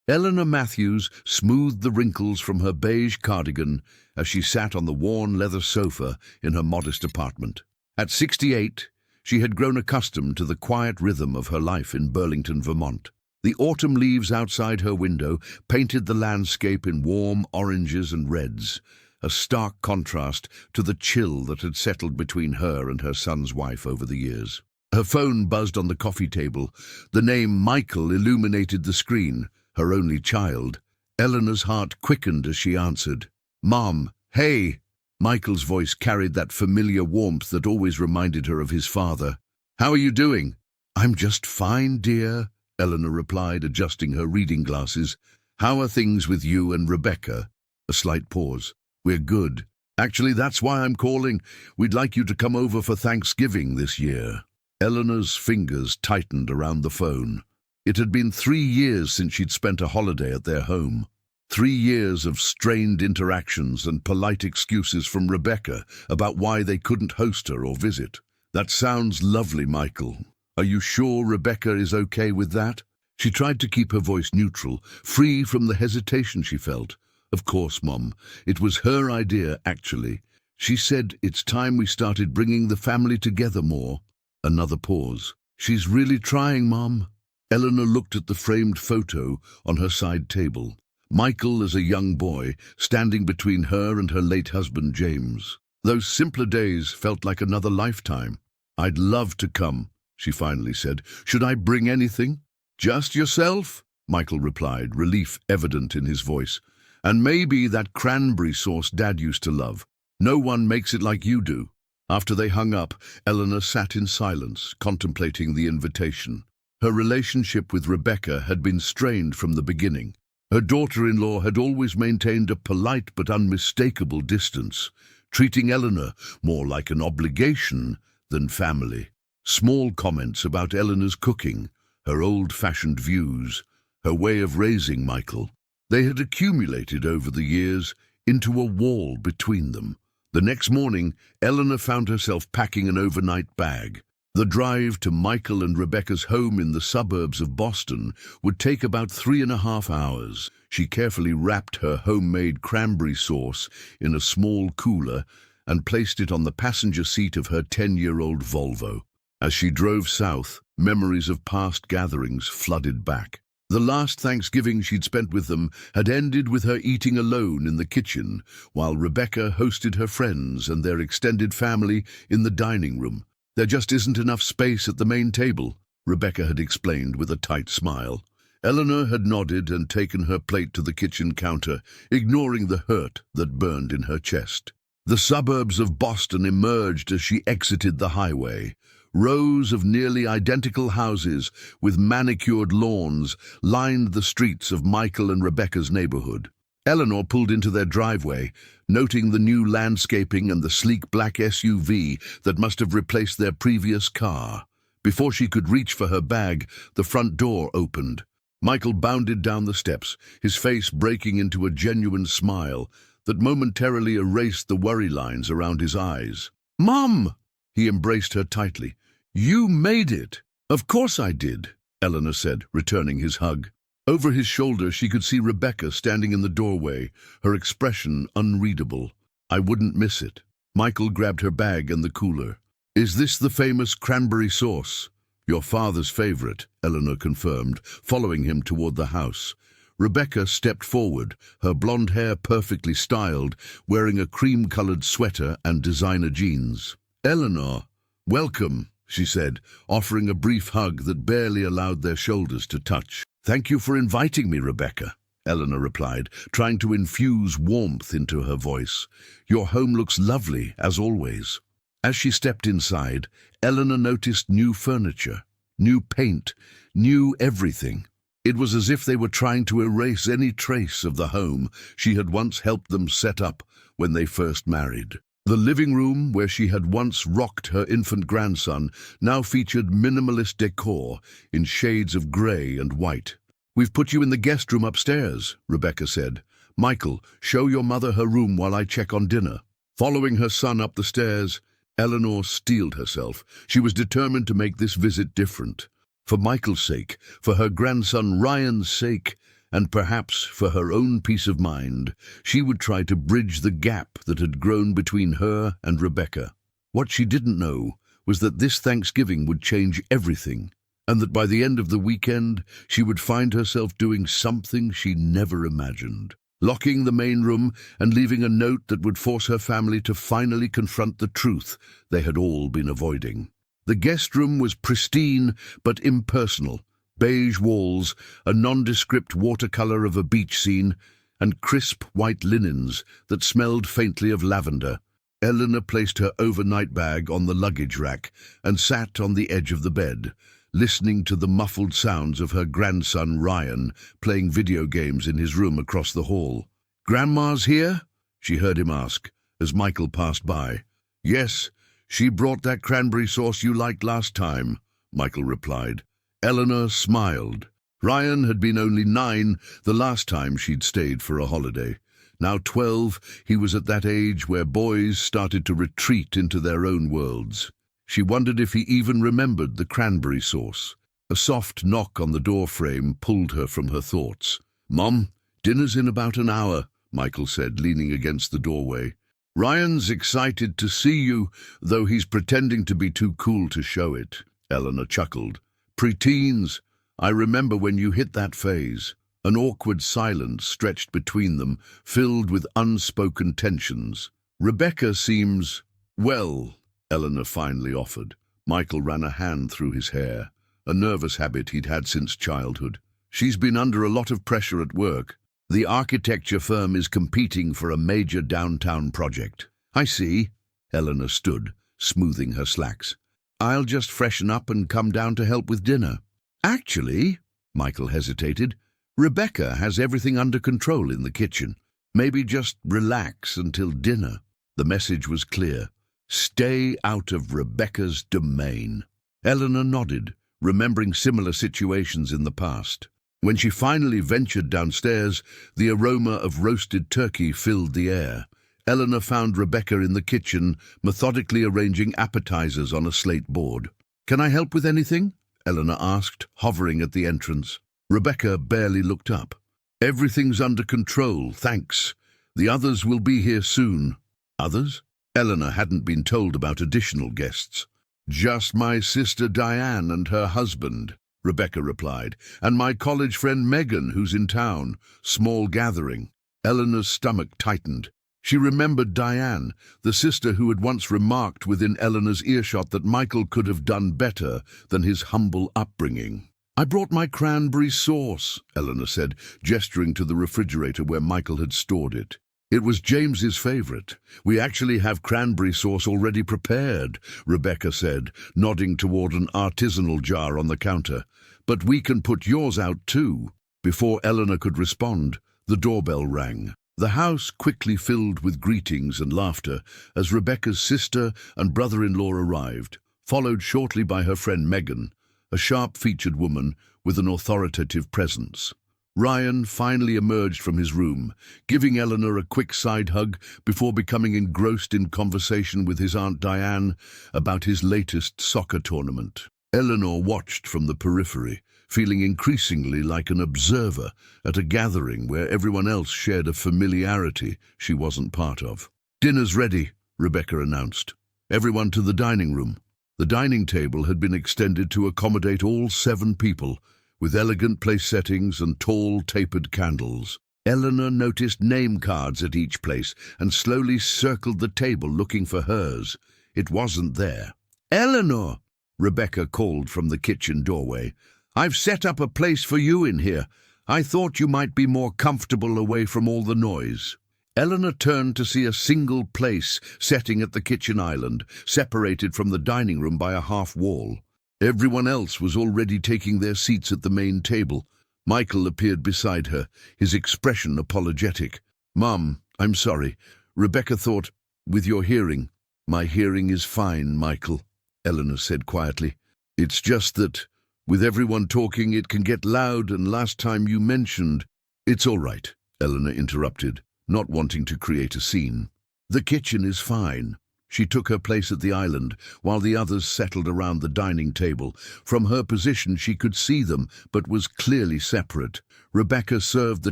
Eleanor Matthews smoothed the wrinkles from her beige cardigan as she sat on the worn leather sofa in her modest apartment. At 68, she had grown accustomed to the quiet rhythm of her life in Burlington, Vermont. The autumn leaves outside her window painted the landscape in warm oranges and reds, a stark contrast to the chill that had settled between her and her son's wife over the years. Her phone buzzed on the coffee table. The name Michael illuminated the screen, her only child. Eleanor's heart quickened as she answered. "Mom, hey!" Michael's voice carried that familiar warmth that always reminded her of his father. "How are you doing?" "I'm just fine, dear," Eleanor replied, adjusting her reading glasses. "How are things with you and Rebecca?" A slight pause. "We're good. Actually, that's why I'm calling. We'd like you to come over for Thanksgiving this year." Eleanor's fingers tightened around the phone. It had been 3 years since she'd spent a holiday at their home. 3 years of strained interactions and polite excuses from Rebecca about why they couldn't host her or visit. "That sounds lovely, Michael. Are you sure Rebecca is okay with that?" She tried to keep her voice neutral, free from the hesitation she felt. "Of course, Mom. It was her idea, actually. She said it's time we started bringing the family together more." Another pause. "She's really trying, Mom." Eleanor looked at the framed photo on her side table. Michael as a young boy, standing between her and her late husband, James. Those simpler days felt like another lifetime. "I'd love to come," she finally said. "Should I bring anything?" "Just yourself," Michael replied, relief evident in his voice. "And maybe that cranberry sauce Dad used to love. No one makes it like you do." After they hung up, Eleanor sat in silence, contemplating the invitation. Her relationship with Rebecca had been strained from the beginning. Her daughter-in-law had always maintained a polite but unmistakable distance, treating Eleanor more like an obligation than family. Small comments about Eleanor's cooking, her old-fashioned views, her way of raising Michael. They had accumulated over the years into a wall between them. The next morning, Eleanor found herself packing an overnight bag. The drive to Michael and Rebecca's home in the suburbs of Boston would take about 3.5 hours. She carefully wrapped her homemade cranberry sauce in a small cooler and placed it on the passenger seat of her 10-year-old Volvo. As she drove south, memories of past gatherings flooded back. The last Thanksgiving she'd spent with them had ended with her eating alone in the kitchen, while Rebecca hosted her friends and their extended family in the dining room. "There just isn't enough space at the main table," Rebecca had explained with a tight smile. Eleanor had nodded and taken her plate to the kitchen counter, ignoring the hurt that burned in her chest. The suburbs of Boston emerged as she exited the highway. Rows of nearly identical houses with manicured lawns lined the streets of Michael and Rebecca's neighborhood. Eleanor pulled into their driveway, noting the new landscaping and the sleek black SUV that must have replaced their previous car. Before she could reach for her bag, the front door opened. Michael bounded down the steps, his face breaking into a genuine smile that momentarily erased the worry lines around his eyes. "Mom!" He embraced her tightly. "You made it!" "Of course I did," Eleanor said, returning his hug. Over his shoulder, she could see Rebecca standing in the doorway, her expression unreadable. "I wouldn't miss it." Michael grabbed her bag and the cooler. "Is this the famous cranberry sauce?" "Your father's favorite," Eleanor confirmed, following him toward the house. Rebecca stepped forward, her blonde hair perfectly styled, wearing a cream-colored sweater and designer jeans. "Eleanor, welcome," she said, offering a brief hug that barely allowed their shoulders to touch. "Thank you for inviting me, Rebecca," Eleanor replied, trying to infuse warmth into her voice. "Your home looks lovely, as always." As she stepped inside, Eleanor noticed new furniture, new paint, new everything. It was as if they were trying to erase any trace of the home she had once helped them set up when they first married. The living room, where she had once rocked her infant grandson, now featured minimalist decor in shades of grey and white. "We've put you in the guest room upstairs," Rebecca said. "Michael, show your mother her room while I check on dinner." Following her son up the stairs, Eleanor steeled herself. She was determined to make this visit different. For Michael's sake, for her grandson Ryan's sake, and perhaps for her own peace of mind, she would try to bridge the gap that had grown between her and Rebecca. What she didn't know was that this Thanksgiving would change everything, and that by the end of the weekend she would find herself doing something she never imagined, locking the main room and leaving a note that would force her family to finally confront the truth they had all been avoiding. The guest room was pristine but impersonal, beige walls, a nondescript watercolor of a beach scene, and crisp white linens that smelled faintly of lavender. Eleanor placed her overnight bag on the luggage rack and sat on the edge of the bed, listening to the muffled sounds of her grandson Ryan playing video games in his room across the hall. "Grandma's here?" she heard him ask as Michael passed by. "Yes, she brought that cranberry sauce you liked last time," Michael replied. Eleanor smiled. Ryan had been only 9 the last time she'd stayed for a holiday. Now 12, he was at that age where boys started to retreat into their own worlds. She wondered if he even remembered the cranberry sauce. A soft knock on the door frame pulled her from her thoughts. "Mom, dinner's in about an hour," Michael said, leaning against the doorway. "Ryan's excited to see you, though he's pretending to be too cool to show it," Eleanor chuckled. "Preteens, I remember when you hit that phase." An awkward silence stretched between them, filled with unspoken tensions. "Rebecca seems, well," Eleanor finally offered. Michael ran a hand through his hair, a nervous habit he'd had since childhood. "She's been under a lot of pressure at work. The architecture firm is competing for a major downtown project." "I see." Eleanor stood, smoothing her slacks. "I'll just freshen up and come down to help with dinner." "Actually," Michael hesitated, "Rebecca has everything under control in the kitchen. Maybe just relax until dinner." The message was clear. Stay out of Rebecca's domain. Eleanor nodded, remembering similar situations in the past. When she finally ventured downstairs, the aroma of roasted turkey filled the air. Eleanor found Rebecca in the kitchen, methodically arranging appetizers on a slate board. "Can I help with anything?" Eleanor asked, hovering at the entrance. Rebecca barely looked up. "Everything's under control, thanks. The others will be here soon." "Others?" Eleanor hadn't been told about additional guests. "Just my sister Diane and her husband," Rebecca replied, "and my college friend Megan, who's in town. Small gathering." Eleanor's stomach tightened. She remembered Diane, the sister who had once remarked within Eleanor's earshot that Michael could have done better than his humble upbringing. "I brought my cranberry sauce," Eleanor said, gesturing to the refrigerator where Michael had stored it. "It was James's favorite. We actually have cranberry sauce already prepared," Rebecca said, nodding toward an artisanal jar on the counter. "But we can put yours out too." Before Eleanor could respond, the doorbell rang. The house quickly filled with greetings and laughter as Rebecca's sister and brother-in-law arrived, followed shortly by her friend Megan, a sharp-featured woman with an authoritative presence. Ryan finally emerged from his room, giving Eleanor a quick side hug before becoming engrossed in conversation with his Aunt Diane about his latest soccer tournament. Eleanor watched from the periphery, feeling increasingly like an observer at a gathering where everyone else shared a familiarity she wasn't part of. "Dinner's ready," Rebecca announced. "Everyone to the dining room." The dining table had been extended to accommodate all 7 people, with elegant place settings and tall, tapered candles. Eleanor noticed name cards at each place and slowly circled the table looking for hers. It wasn't there. "Eleanor!" Rebecca called from the kitchen doorway. "I've set up a place for you in here. I thought you might be more comfortable away from all the noise." Eleanor turned to see a single place setting at the kitchen island, separated from the dining room by a half wall. Everyone else was already taking their seats at the main table. Michael appeared beside her, his expression apologetic. "Mum, I'm sorry. Rebecca thought, with your hearing." "My hearing is fine, Michael," Eleanor said quietly. "It's just that, with everyone talking, it can get loud, and last time you mentioned—" "It's all right," Eleanor interrupted, not wanting to create a scene. "The kitchen is fine." She took her place at the island, while the others settled around the dining table. From her position she could see them, but was clearly separate. Rebecca served the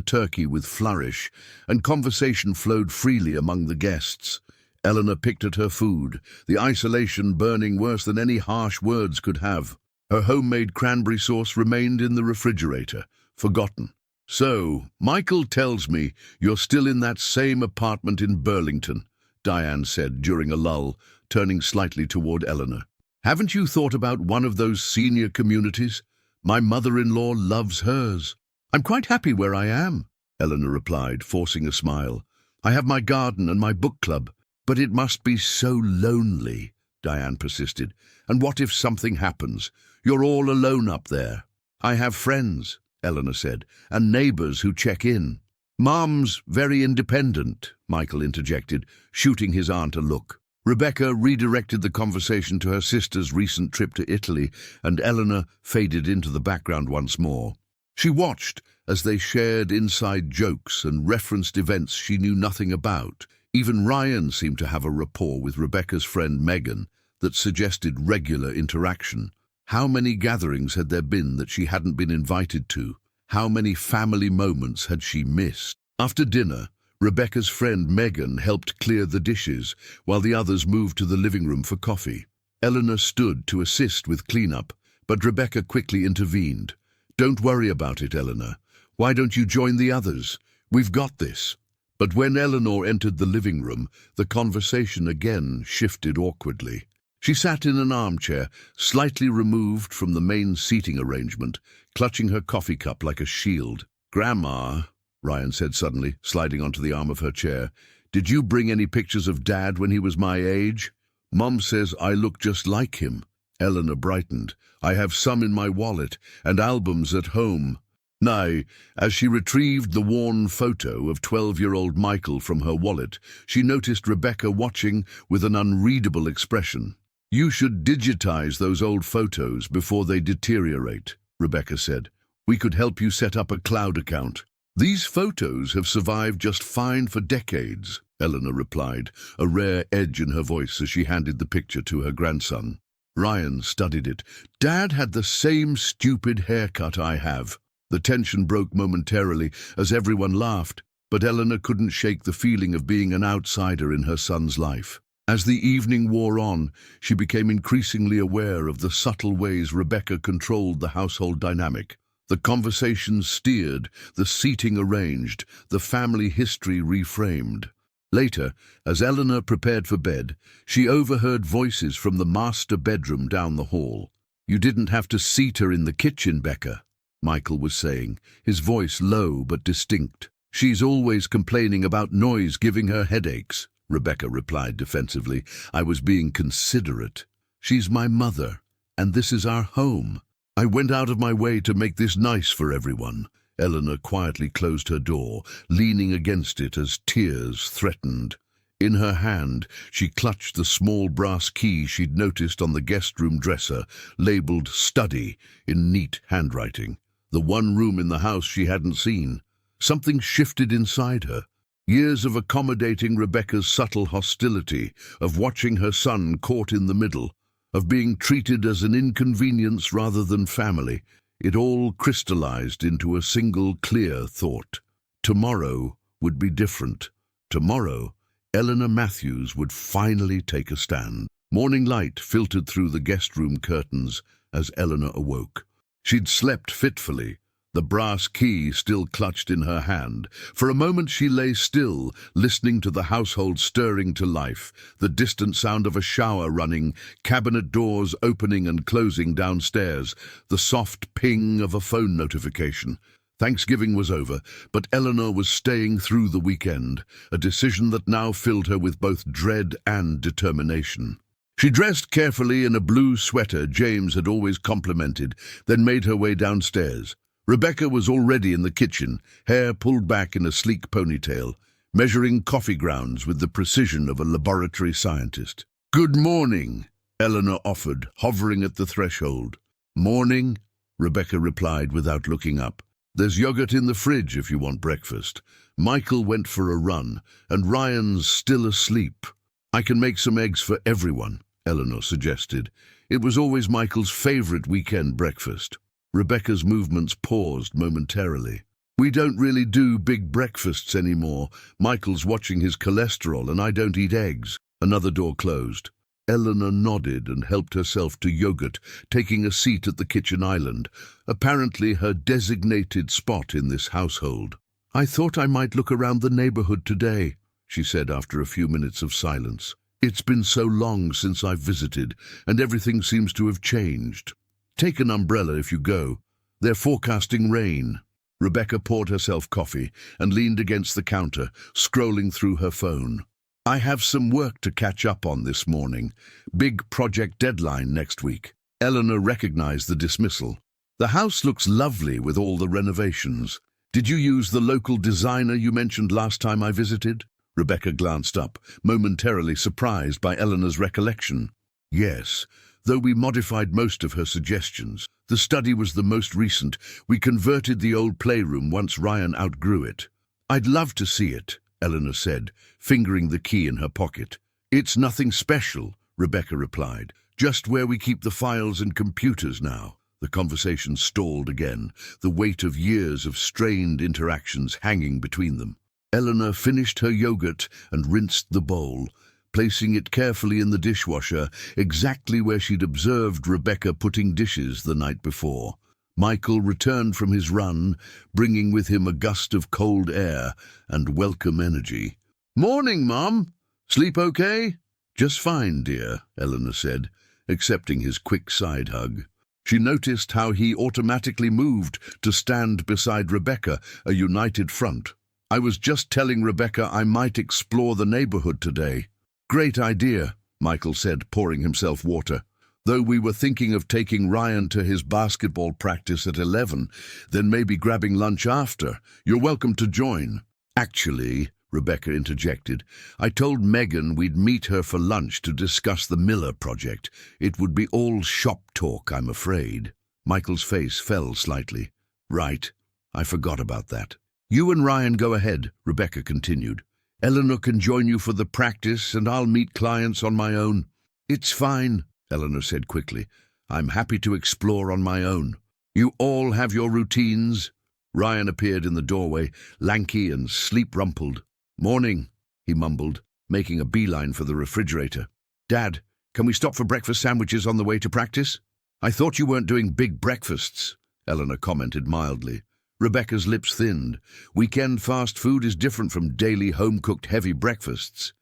turkey with flourish, and conversation flowed freely among the guests. Eleanor picked at her food, the isolation burning worse than any harsh words could have. Her homemade cranberry sauce remained in the refrigerator, forgotten. "So, Michael tells me you're still in that same apartment in Burlington," Diane said during a lull, turning slightly toward Eleanor. "Haven't you thought about one of those senior communities? My mother-in-law loves hers." "I'm quite happy where I am," Eleanor replied, forcing a smile. "I have my garden and my book club." "But it must be so lonely," Diane persisted. "And what if something happens? You're all alone up there." "I have friends," Eleanor said, "and neighbors who check in." "Mom's very independent," Michael interjected, shooting his aunt a look. Rebecca redirected the conversation to her sister's recent trip to Italy, and Eleanor faded into the background once more. She watched as they shared inside jokes and referenced events she knew nothing about. Even Ryan seemed to have a rapport with Rebecca's friend Megan that suggested regular interaction. How many gatherings had there been that she hadn't been invited to? How many family moments had she missed? After dinner, Rebecca's friend Megan helped clear the dishes, while the others moved to the living room for coffee. Eleanor stood to assist with cleanup, but Rebecca quickly intervened. "Don't worry about it, Eleanor. Why don't you join the others? We've got this." But when Eleanor entered the living room, the conversation again shifted awkwardly. She sat in an armchair, slightly removed from the main seating arrangement, clutching her coffee cup like a shield. "Grandma," Ryan said suddenly, sliding onto the arm of her chair, "did you bring any pictures of Dad when he was my age?" "Mom says I look just like him." Eleanor brightened. "I have some in my wallet, and albums at home." Nay, as she retrieved the worn photo of 12-year-old Michael from her wallet, she noticed Rebecca watching with an unreadable expression. "You should digitize those old photos before they deteriorate," Rebecca said. "We could help you set up a cloud account." "These photos have survived just fine for decades," Eleanor replied, a rare edge in her voice as she handed the picture to her grandson. Ryan studied it. "Dad had the same stupid haircut I have." The tension broke momentarily as everyone laughed, but Eleanor couldn't shake the feeling of being an outsider in her son's life. As the evening wore on, she became increasingly aware of the subtle ways Rebecca controlled the household dynamic. The conversations steered, the seating arranged, the family history reframed. Later, as Eleanor prepared for bed, she overheard voices from the master bedroom down the hall. "You didn't have to seat her in the kitchen, Becca," Michael was saying, his voice low but distinct. "She's always complaining about noise giving her headaches," Rebecca replied defensively. "I was being considerate. She's my mother, and this is our home. I went out of my way to make this nice for everyone." Eleanor quietly closed her door, leaning against it as tears threatened. In her hand, she clutched the small brass key she'd noticed on the guest room dresser, labeled "Study" in neat handwriting. The one room in the house she hadn't seen. Something shifted inside her. Years of accommodating Rebecca's subtle hostility, of watching her son caught in the middle, of being treated as an inconvenience rather than family, it all crystallized into a single clear thought. Tomorrow would be different. Tomorrow, Eleanor Matthews would finally take a stand. Morning light filtered through the guest room curtains as Eleanor awoke. She'd slept fitfully, the brass key still clutched in her hand. For a moment she lay still, listening to the household stirring to life, the distant sound of a shower running, cabinet doors opening and closing downstairs, the soft ping of a phone notification. Thanksgiving was over, but Eleanor was staying through the weekend, a decision that now filled her with both dread and determination. She dressed carefully in a blue sweater James had always complimented, then made her way downstairs. Rebecca was already in the kitchen, hair pulled back in a sleek ponytail, measuring coffee grounds with the precision of a laboratory scientist. "Good morning," Eleanor offered, hovering at the threshold. "Morning," Rebecca replied without looking up. "There's yogurt in the fridge if you want breakfast. Michael went for a run, and Ryan's still asleep. I can make some eggs for everyone," Eleanor suggested. It was always Michael's favorite weekend breakfast. Rebecca's movements paused momentarily. We don't really do big breakfasts anymore. Michael's watching his cholesterol and I don't eat eggs. Another door closed. Eleanor nodded and helped herself to yogurt, taking a seat at the kitchen island, apparently her designated spot in this household. I thought I might look around the neighborhood today, she said after a few minutes of silence. It's been so long since I've visited, and everything seems to have changed. Take an umbrella if you go. They're forecasting rain. Rebecca poured herself coffee and leaned against the counter, scrolling through her phone. I have some work to catch up on this morning. Big project deadline next week. Eleanor recognized the dismissal. The house looks lovely with all the renovations. Did you use the local designer you mentioned last time I visited? Rebecca glanced up, momentarily surprised by Eleanor's recollection. Yes, though we modified most of her suggestions. The study was the most recent. We converted the old playroom once Ryan outgrew it. I'd love to see it, Eleanor said, fingering the key in her pocket. It's nothing special, Rebecca replied. Just where we keep the files and computers now. The conversation stalled again, the weight of years of strained interactions hanging between them. Eleanor finished her yogurt and rinsed the bowl, placing it carefully in the dishwasher, exactly where she'd observed Rebecca putting dishes the night before. Michael returned from his run, bringing with him a gust of cold air and welcome energy. Morning, Mom. Sleep okay? Just fine, dear, Eleanor said, accepting his quick side hug. She noticed how he automatically moved to stand beside Rebecca, a united front. I was just telling Rebecca I might explore the neighborhood today. Great idea, Michael said, pouring himself water. Though we were thinking of taking Ryan to his basketball practice at 11, then maybe grabbing lunch after. You're welcome to join. Actually, Rebecca interjected, I told Megan we'd meet her for lunch to discuss the Miller project. It would be all shop talk, I'm afraid. Michael's face fell slightly. Right, I forgot about that. You and Ryan go ahead, Rebecca continued. Eleanor can join you for the practice and I'll meet clients on my own. It's fine, Eleanor said quickly. I'm happy to explore on my own. You all have your routines. Ryan appeared in the doorway, lanky and sleep-rumpled. Morning, he mumbled, making a beeline for the refrigerator. Dad, can we stop for breakfast sandwiches on the way to practice? I thought you weren't doing big breakfasts, Eleanor commented mildly. Rebecca's lips thinned. Weekend fast food is different from daily home-cooked heavy breakfasts.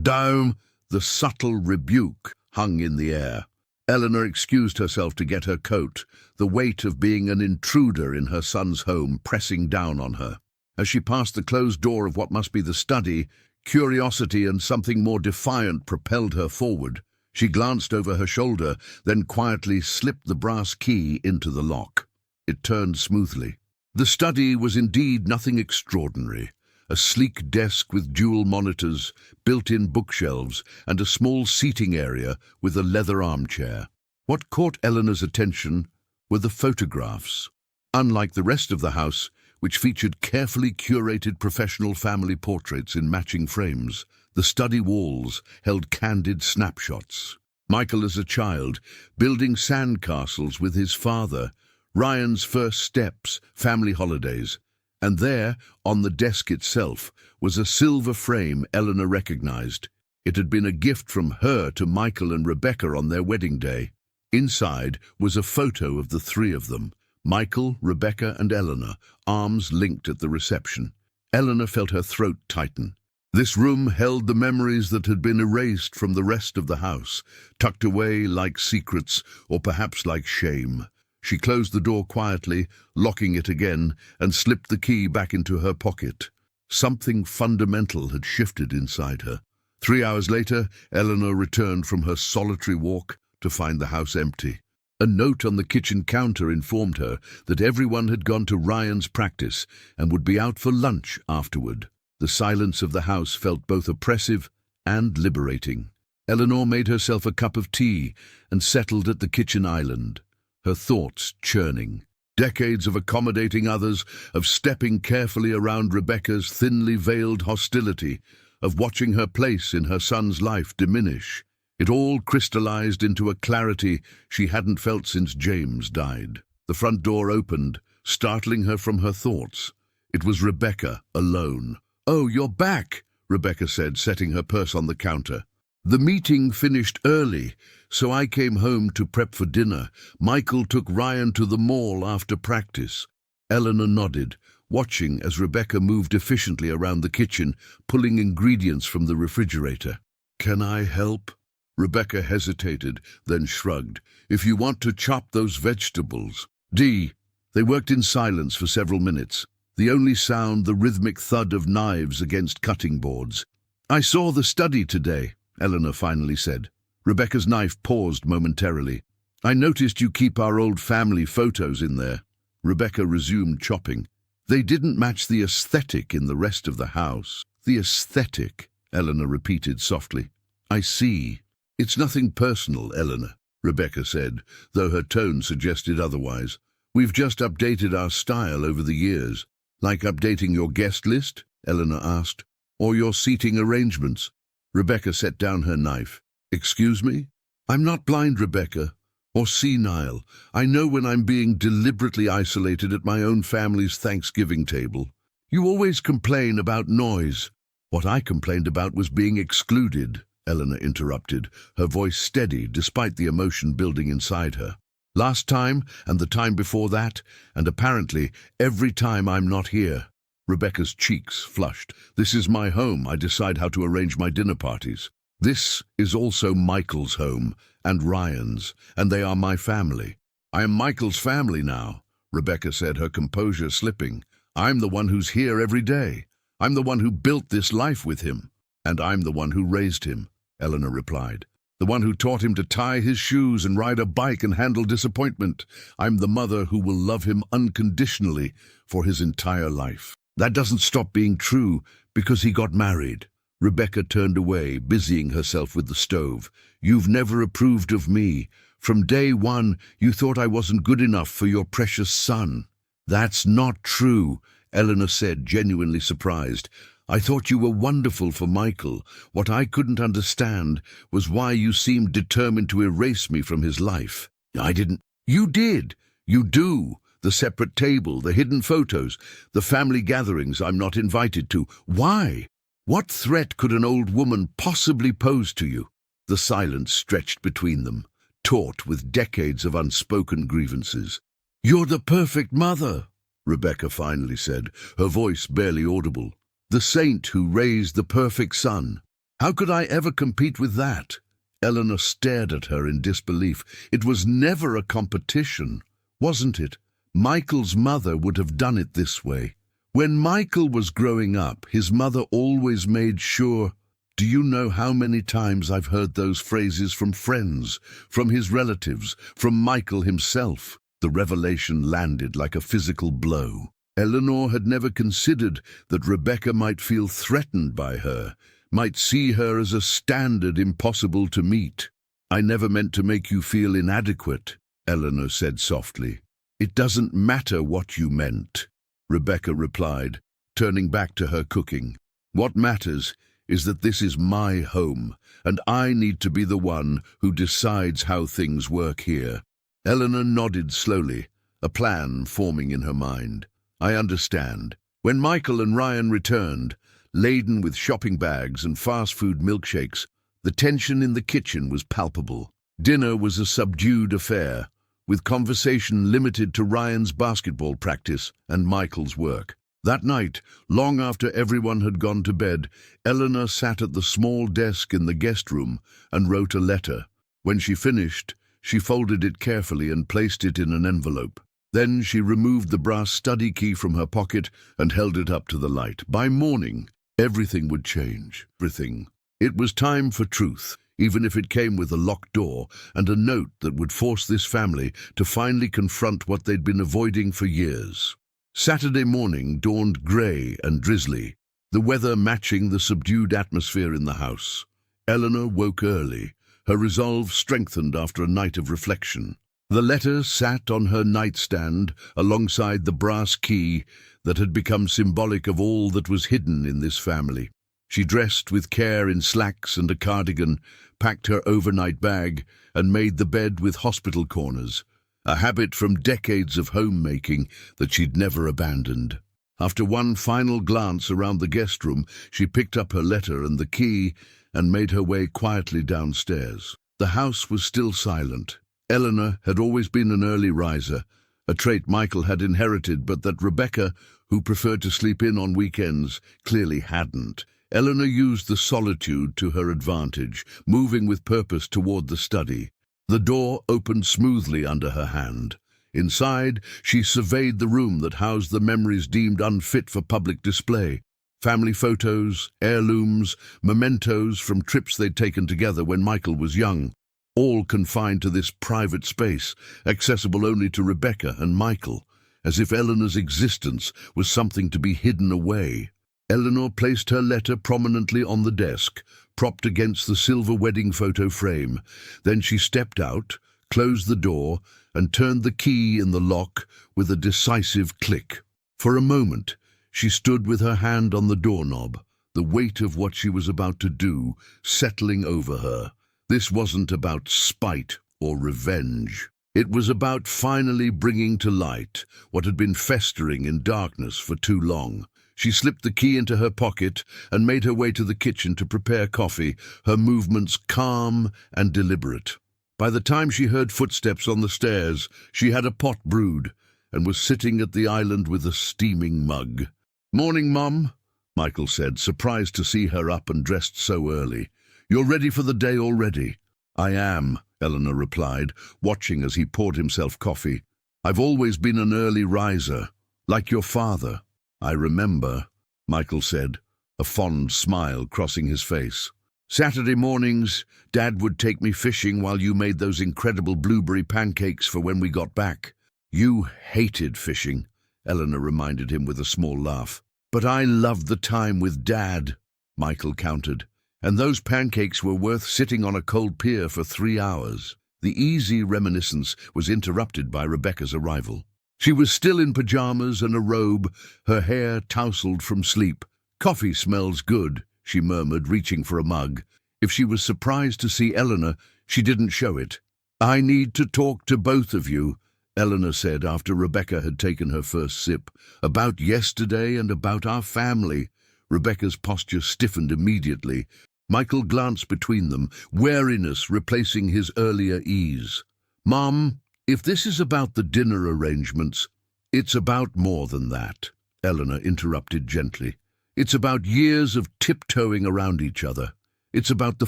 Dome! The subtle rebuke hung in the air. Eleanor excused herself to get her coat, the weight of being an intruder in her son's home pressing down on her. As she passed the closed door of what must be the study, curiosity and something more defiant propelled her forward. She glanced over her shoulder, then quietly slipped the brass key into the lock. It turned smoothly. The study was indeed nothing extraordinary. A sleek desk with dual monitors, built-in bookshelves, and a small seating area with a leather armchair. What caught Eleanor's attention were the photographs. Unlike the rest of the house, which featured carefully curated professional family portraits in matching frames, the study walls held candid snapshots. Michael as a child, building sandcastles with his father, Ryan's first steps, family holidays, and there, on the desk itself, was a silver frame Eleanor recognized. It had been a gift from her to Michael and Rebecca on their wedding day. Inside was a photo of the three of them, Michael, Rebecca, and Eleanor, arms linked at the reception. Eleanor felt her throat tighten. This room held the memories that had been erased from the rest of the house, tucked away like secrets, or perhaps like shame. She closed the door quietly, locking it again, and slipped the key back into her pocket. Something fundamental had shifted inside her. 3 hours later, Eleanor returned from her solitary walk to find the house empty. A note on the kitchen counter informed her that everyone had gone to Ryan's practice and would be out for lunch afterward. The silence of the house felt both oppressive and liberating. Eleanor made herself a cup of tea and settled at the kitchen island, her thoughts churning. Decades of accommodating others, of stepping carefully around Rebecca's thinly veiled hostility, of watching her place in her son's life diminish. It all crystallized into a clarity she hadn't felt since James died. The front door opened, startling her from her thoughts. It was Rebecca, alone. "Oh, you're back," Rebecca said, setting her purse on the counter. "The meeting finished early, so I came home to prep for dinner. Michael took Ryan to the mall after practice." Eleanor nodded, watching as Rebecca moved efficiently around the kitchen, pulling ingredients from the refrigerator. "Can I help?" Rebecca hesitated, then shrugged. "If you want to chop those vegetables." They worked in silence for several minutes, the only sound the rhythmic thud of knives against cutting boards. "I saw the study today," Eleanor finally said. Rebecca's knife paused momentarily. "I noticed you keep our old family photos in there." Rebecca resumed chopping. "They didn't match the aesthetic in the rest of the house." "The aesthetic," Eleanor repeated softly. "I see." "It's nothing personal, Eleanor," Rebecca said, though her tone suggested otherwise. "We've just updated our style over the years." "Like updating your guest list?" Eleanor asked. "Or your seating arrangements?" Rebecca set down her knife. "Excuse me? I'm not blind, Rebecca, or senile. I know when I'm being deliberately isolated at my own family's Thanksgiving table. You always complain about noise." "What I complained about was being excluded," Eleanor interrupted, her voice steady despite the emotion building inside her. "Last time, and the time before that, and apparently every time I'm not here." Rebecca's cheeks flushed. "This is my home. I decide how to arrange my dinner parties. This is also Michael's home, and Ryan's, and they are my family." "I am Michael's family now," Rebecca said, her composure slipping. "I'm the one who's here every day. I'm the one who built this life with him. And I'm the one who raised him," Eleanor replied. "The one who taught him to tie his shoes and ride a bike and handle disappointment. I'm the mother who will love him unconditionally for his entire life." "That doesn't stop being true because he got married." Rebecca turned away, busying herself with the stove. "You've never approved of me. From day one, you thought I wasn't good enough for your precious son." "That's not true," Eleanor said, genuinely surprised. "I thought you were wonderful for Michael. What I couldn't understand was why you seemed determined to erase me from his life." "I didn't." "You did. You do. The separate table, the hidden photos, the family gatherings I'm not invited to. Why? What threat could an old woman possibly pose to you?" The silence stretched between them, taut with decades of unspoken grievances. "You're the perfect mother," Rebecca finally said, her voice barely audible. "The saint who raised the perfect son. How could I ever compete with that?" Eleanor stared at her in disbelief. "It was never a competition, wasn't it? Michael's mother would have done it this way. When Michael was growing up, his mother always made sure—" "Do you know how many times I've heard those phrases from friends, from his relatives, from Michael himself?" The revelation landed like a physical blow. Eleanor had never considered that Rebecca might feel threatened by her, might see her as a standard impossible to meet. "I never meant to make you feel inadequate," Eleanor said softly. "It doesn't matter what you meant," Rebecca replied, turning back to her cooking. "What matters is that this is my home, and I need to be the one who decides how things work here." Eleanor nodded slowly, a plan forming in her mind. "I understand." When Michael and Ryan returned, laden with shopping bags and fast-food milkshakes, the tension in the kitchen was palpable. Dinner was a subdued affair, with conversation limited to Ryan's basketball practice and Michael's work. That night, long after everyone had gone to bed, Eleanor sat at the small desk in the guest room and wrote a letter. When she finished, she folded it carefully and placed it in an envelope. Then she removed the brass study key from her pocket and held it up to the light. By morning, everything would change. Everything. It was time for truth, even if it came with a locked door and a note that would force this family to finally confront what they'd been avoiding for years. Saturday morning dawned grey and drizzly, the weather matching the subdued atmosphere in the house. Eleanor woke early, her resolve strengthened after a night of reflection. The letter sat on her nightstand alongside the brass key that had become symbolic of all that was hidden in this family. She dressed with care in slacks and a cardigan, packed her overnight bag, and made the bed with hospital corners, a habit from decades of homemaking that she'd never abandoned. After one final glance around the guest room, she picked up her letter and the key and made her way quietly downstairs. The house was still silent. Eleanor had always been an early riser, a trait Michael had inherited, but that Rebecca, who preferred to sleep in on weekends, clearly hadn't. Eleanor used the solitude to her advantage, moving with purpose toward the study. The door opened smoothly under her hand. Inside, she surveyed the room that housed the memories deemed unfit for public display. Family photos, heirlooms, mementos from trips they'd taken together when Michael was young, all confined to this private space, accessible only to Rebecca and Michael, as if Eleanor's existence was something to be hidden away. Eleanor placed her letter prominently on the desk, propped against the silver wedding photo frame. Then she stepped out, closed the door, and turned the key in the lock with a decisive click. For a moment, she stood with her hand on the doorknob, the weight of what she was about to do settling over her. This wasn't about spite or revenge. It was about finally bringing to light what had been festering in darkness for too long. She slipped the key into her pocket and made her way to the kitchen to prepare coffee, her movements calm and deliberate. By the time she heard footsteps on the stairs, she had a pot brewed and was sitting at the island with a steaming mug. "Morning, Mum," Michael said, surprised to see her up and dressed so early. "You're ready for the day already?" "I am," Eleanor replied, watching as he poured himself coffee. "I've always been an early riser, like your father." "I remember," Michael said, a fond smile crossing his face. "Saturday mornings, Dad would take me fishing while you made those incredible blueberry pancakes for when we got back." "You hated fishing," Eleanor reminded him with a small laugh. "But I loved the time with Dad," Michael countered. "And those pancakes were worth sitting on a cold pier for 3 hours. The easy reminiscence was interrupted by Rebecca's arrival. She was still in pajamas and a robe, her hair tousled from sleep. "Coffee smells good," she murmured, reaching for a mug. If she was surprised to see Eleanor, she didn't show it. "I need to talk to both of you," Eleanor said after Rebecca had taken her first sip. "About yesterday and about our family." Rebecca's posture stiffened immediately. Michael glanced between them, wariness replacing his earlier ease. "Mom, if this is about the dinner arrangements—" "It's about more than that," Eleanor interrupted gently. "It's about years of tiptoeing around each other. It's about the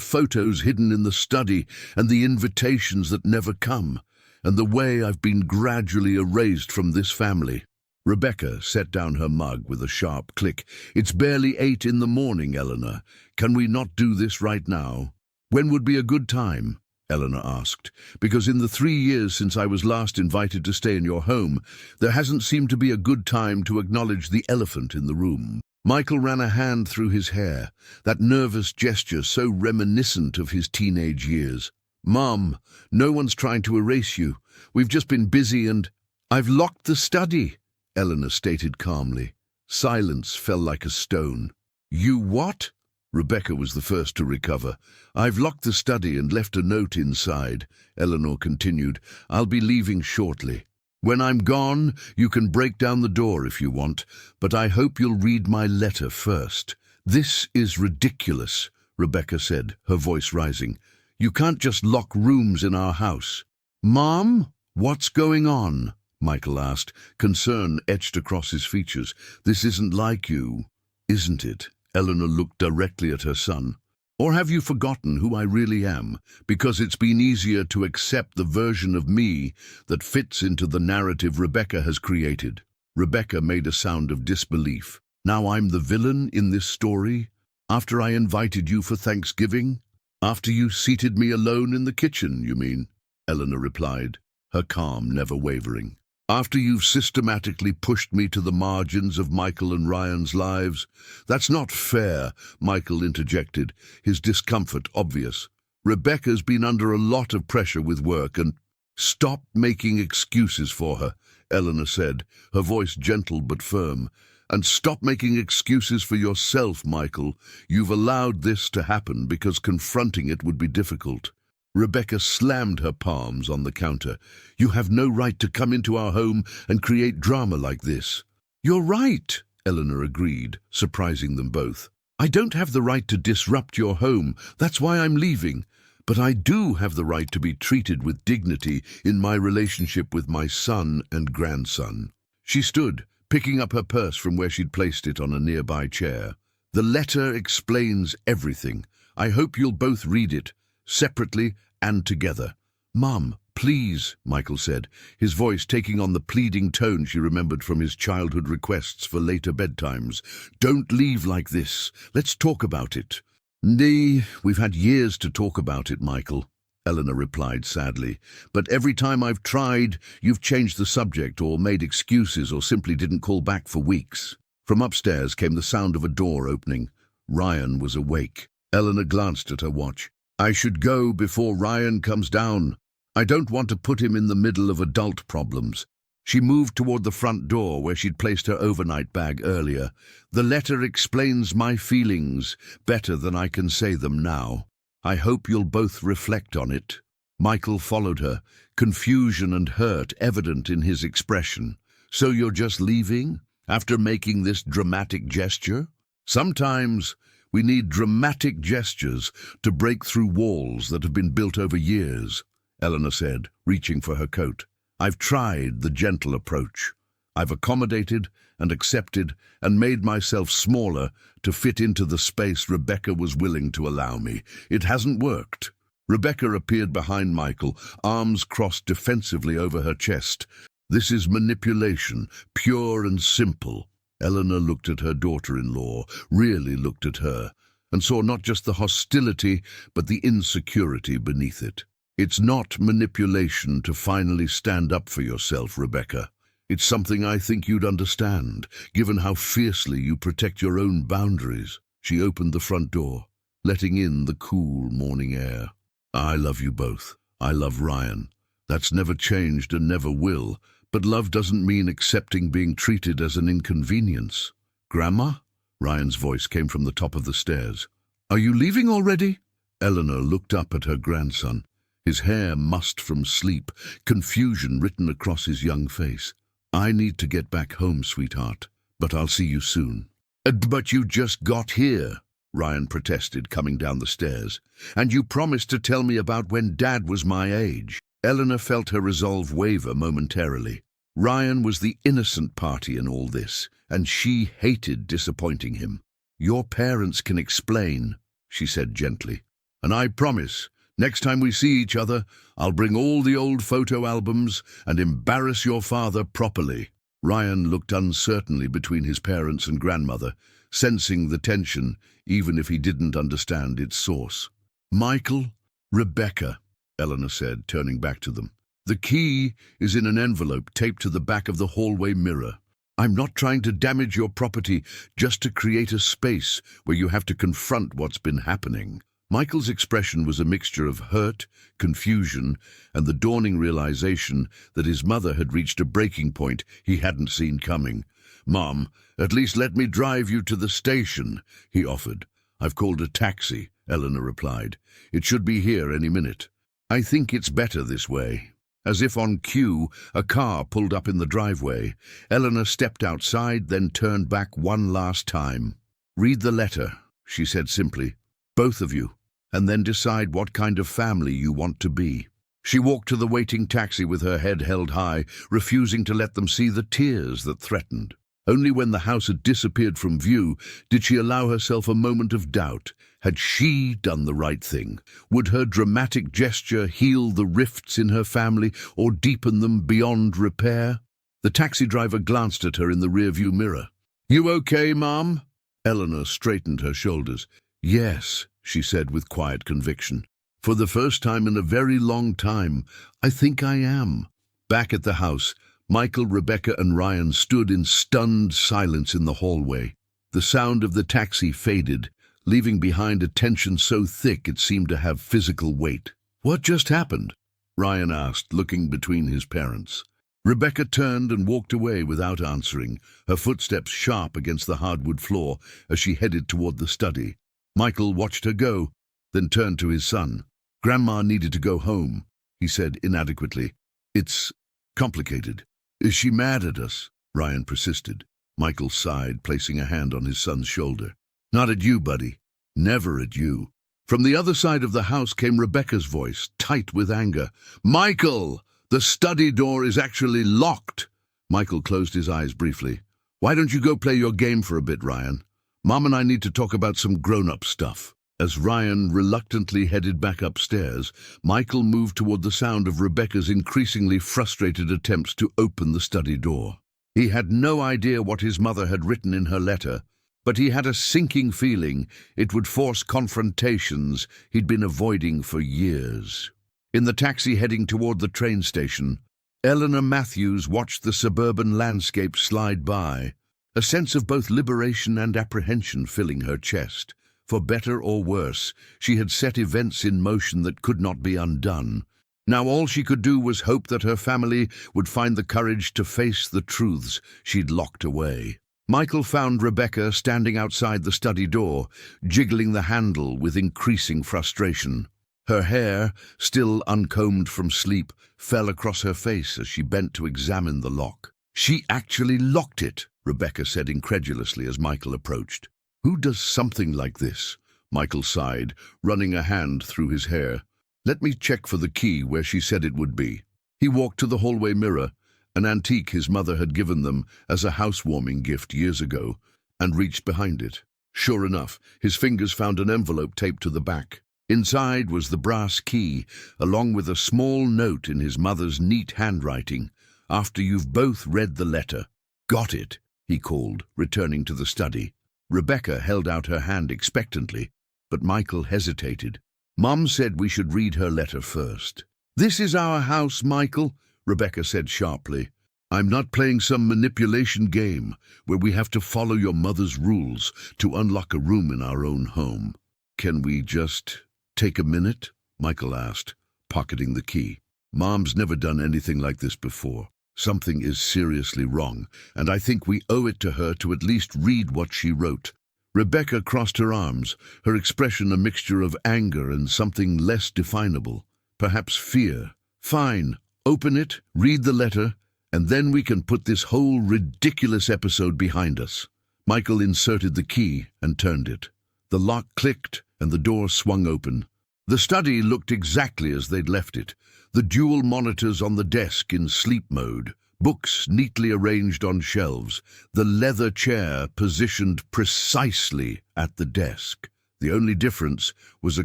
photos hidden in the study and the invitations that never come, and the way I've been gradually erased from this family." Rebecca set down her mug with a sharp click. "It's barely 8 in the morning, Eleanor. Can we not do this right now?" "When would be a good time?" Eleanor asked. "Because in the 3 years since I was last invited to stay in your home, there hasn't seemed to be a good time to acknowledge the elephant in the room." Michael ran a hand through his hair, that nervous gesture so reminiscent of his teenage years. "Mom, no one's trying to erase you. We've just been busy and—" "I've locked the study," Eleanor stated calmly. Silence fell like a stone. "You what?" Rebecca was the first to recover. "I've locked the study and left a note inside," Eleanor continued. "I'll be leaving shortly. When I'm gone, you can break down the door if you want, but I hope you'll read my letter first." "This is ridiculous," Rebecca said, her voice rising. "You can't just lock rooms in our house." "Mom, what's going on?" Michael asked, concern etched across his features. "This isn't like you, isn't it?" Eleanor looked directly at her son. "Or have you forgotten who I really am, because it's been easier to accept the version of me that fits into the narrative Rebecca has created?" Rebecca made a sound of disbelief. "Now I'm the villain in this story? After I invited you for Thanksgiving? After you seated me alone in the kitchen, you mean?" Eleanor replied, her calm never wavering. "After you've systematically pushed me to the margins of Michael and Ryan's lives?" "That's not fair," Michael interjected, his discomfort obvious. "Rebecca's been under a lot of pressure with work and—" "Stop making excuses for her," Eleanor said, her voice gentle but firm. "And stop making excuses for yourself, Michael. You've allowed this to happen because confronting it would be difficult." Rebecca slammed her palms on the counter. "You have no right to come into our home and create drama like this." "You're right," Eleanor agreed, surprising them both. I don't have the right to disrupt your home, that's why I'm leaving. But I do have the right to be treated with dignity in my relationship with my son and grandson. She stood, picking up her purse from where she'd placed it on a nearby chair. The letter explains everything. I hope you'll both read it, separately and together. Mum, please, Michael said, his voice taking on the pleading tone she remembered from his childhood requests for later bedtimes. Don't leave like this. Let's talk about it. We've had years to talk about it, Michael, Eleanor replied sadly. But every time I've tried, you've changed the subject or made excuses or simply didn't call back for weeks. From upstairs came the sound of a door opening. Ryan was awake. Eleanor glanced at her watch. I should go before Ryan comes down. I don't want to put him in the middle of adult problems. She moved toward the front door where she'd placed her overnight bag earlier. The letter explains my feelings better than I can say them now. I hope you'll both reflect on it. Michael followed her, confusion and hurt evident in his expression. So you're just leaving, after making this dramatic gesture? Sometimes we need dramatic gestures to break through walls that have been built over years, Eleanor said, reaching for her coat. I've tried the gentle approach. I've accommodated and accepted and made myself smaller to fit into the space Rebecca was willing to allow me. It hasn't worked. Rebecca appeared behind Michael, arms crossed defensively over her chest. This is manipulation, pure and simple. Eleanor looked at her daughter-in-law, really looked at her, and saw not just the hostility, but the insecurity beneath it. It's not manipulation to finally stand up for yourself, Rebecca. It's something I think you'd understand, given how fiercely you protect your own boundaries. She opened the front door, letting in the cool morning air. I love you both. I love Ryan. That's never changed and never will. But love doesn't mean accepting being treated as an inconvenience. Grandma? Ryan's voice came from the top of the stairs. Are you leaving already? Eleanor looked up at her grandson, his hair mussed from sleep, confusion written across his young face. I need to get back home, sweetheart, but I'll see you soon. But you just got here, Ryan protested, coming down the stairs. And you promised to tell me about when Dad was my age. Eleanor felt her resolve waver momentarily. Ryan was the innocent party in all this, and she hated disappointing him. Your parents can explain, she said gently. And I promise, next time we see each other, I'll bring all the old photo albums and embarrass your father properly. Ryan looked uncertainly between his parents and grandmother, sensing the tension, even if he didn't understand its source. Michael, Rebecca, Eleanor said, turning back to them. The key is in an envelope taped to the back of the hallway mirror. I'm not trying to damage your property, just to create a space where you have to confront what's been happening. Michael's expression was a mixture of hurt, confusion, and the dawning realization that his mother had reached a breaking point he hadn't seen coming. Mom, at least let me drive you to the station, he offered. I've called a taxi, Eleanor replied. It should be here any minute. I think it's better this way. As if on cue, a car pulled up in the driveway. Eleanor stepped outside, then turned back one last time. Read the letter, she said simply. Both of you, and then decide what kind of family you want to be. She walked to the waiting taxi with her head held high, refusing to let them see the tears that threatened. Only when the house had disappeared from view did she allow herself a moment of doubt. Had she done the right thing? Would her dramatic gesture heal the rifts in her family or deepen them beyond repair? The taxi driver glanced at her in the rearview mirror. You okay, Mom? Eleanor straightened her shoulders. Yes, she said with quiet conviction. For the first time in a very long time, I think I am. Back at the house, Michael, Rebecca, and Ryan stood in stunned silence in the hallway. The sound of the taxi faded, leaving behind a tension so thick it seemed to have physical weight. What just happened? Ryan asked, looking between his parents. Rebecca turned and walked away without answering, her footsteps sharp against the hardwood floor as she headed toward the study. Michael watched her go, then turned to his son. Grandma needed to go home, he said inadequately. It's complicated. Is she mad at us? Ryan persisted. Michael sighed, placing a hand on his son's shoulder. Not at you, buddy. Never at you. From the other side of the house came Rebecca's voice, tight with anger. Michael! The study door is actually locked. Michael closed his eyes briefly. Why don't you go play your game for a bit, Ryan? Mom and I need to talk about some grown-up stuff. As Ryan reluctantly headed back upstairs, Michael moved toward the sound of Rebecca's increasingly frustrated attempts to open the study door. He had no idea what his mother had written in her letter, but he had a sinking feeling it would force confrontations he'd been avoiding for years. In the taxi heading toward the train station, Eleanor Matthews watched the suburban landscape slide by, a sense of both liberation and apprehension filling her chest. For better or worse, she had set events in motion that could not be undone. Now all she could do was hope that her family would find the courage to face the truths she'd locked away. Michael found Rebecca standing outside the study door, jiggling the handle with increasing frustration. Her hair, still uncombed from sleep, fell across her face as she bent to examine the lock. She actually locked it, Rebecca said incredulously as Michael approached. Who does something like this? Michael sighed, running a hand through his hair. Let me check for the key where she said it would be. He walked to the hallway mirror, an antique his mother had given them as a housewarming gift years ago, and reached behind it. Sure enough, his fingers found an envelope taped to the back. Inside was the brass key, along with a small note in his mother's neat handwriting. After you've both read the letter. Got it, he called, returning to the study. Rebecca held out her hand expectantly, but Michael hesitated. Mom said we should read her letter first. This is our house, Michael, Rebecca said sharply. I'm not playing some manipulation game where we have to follow your mother's rules to unlock a room in our own home. Can we just take a minute? Michael asked, pocketing the key. Mom's never done anything like this before. Something is seriously wrong, and I think we owe it to her to at least read what she wrote. Rebecca crossed her arms, her expression a mixture of anger and something less definable, perhaps fear. Fine. Open it, read the letter, and then we can put this whole ridiculous episode behind us. Michael inserted the key and turned it. The lock clicked and the door swung open. The study looked exactly as they'd left it, the dual monitors on the desk in sleep mode, books neatly arranged on shelves, the leather chair positioned precisely at the desk. The only difference was a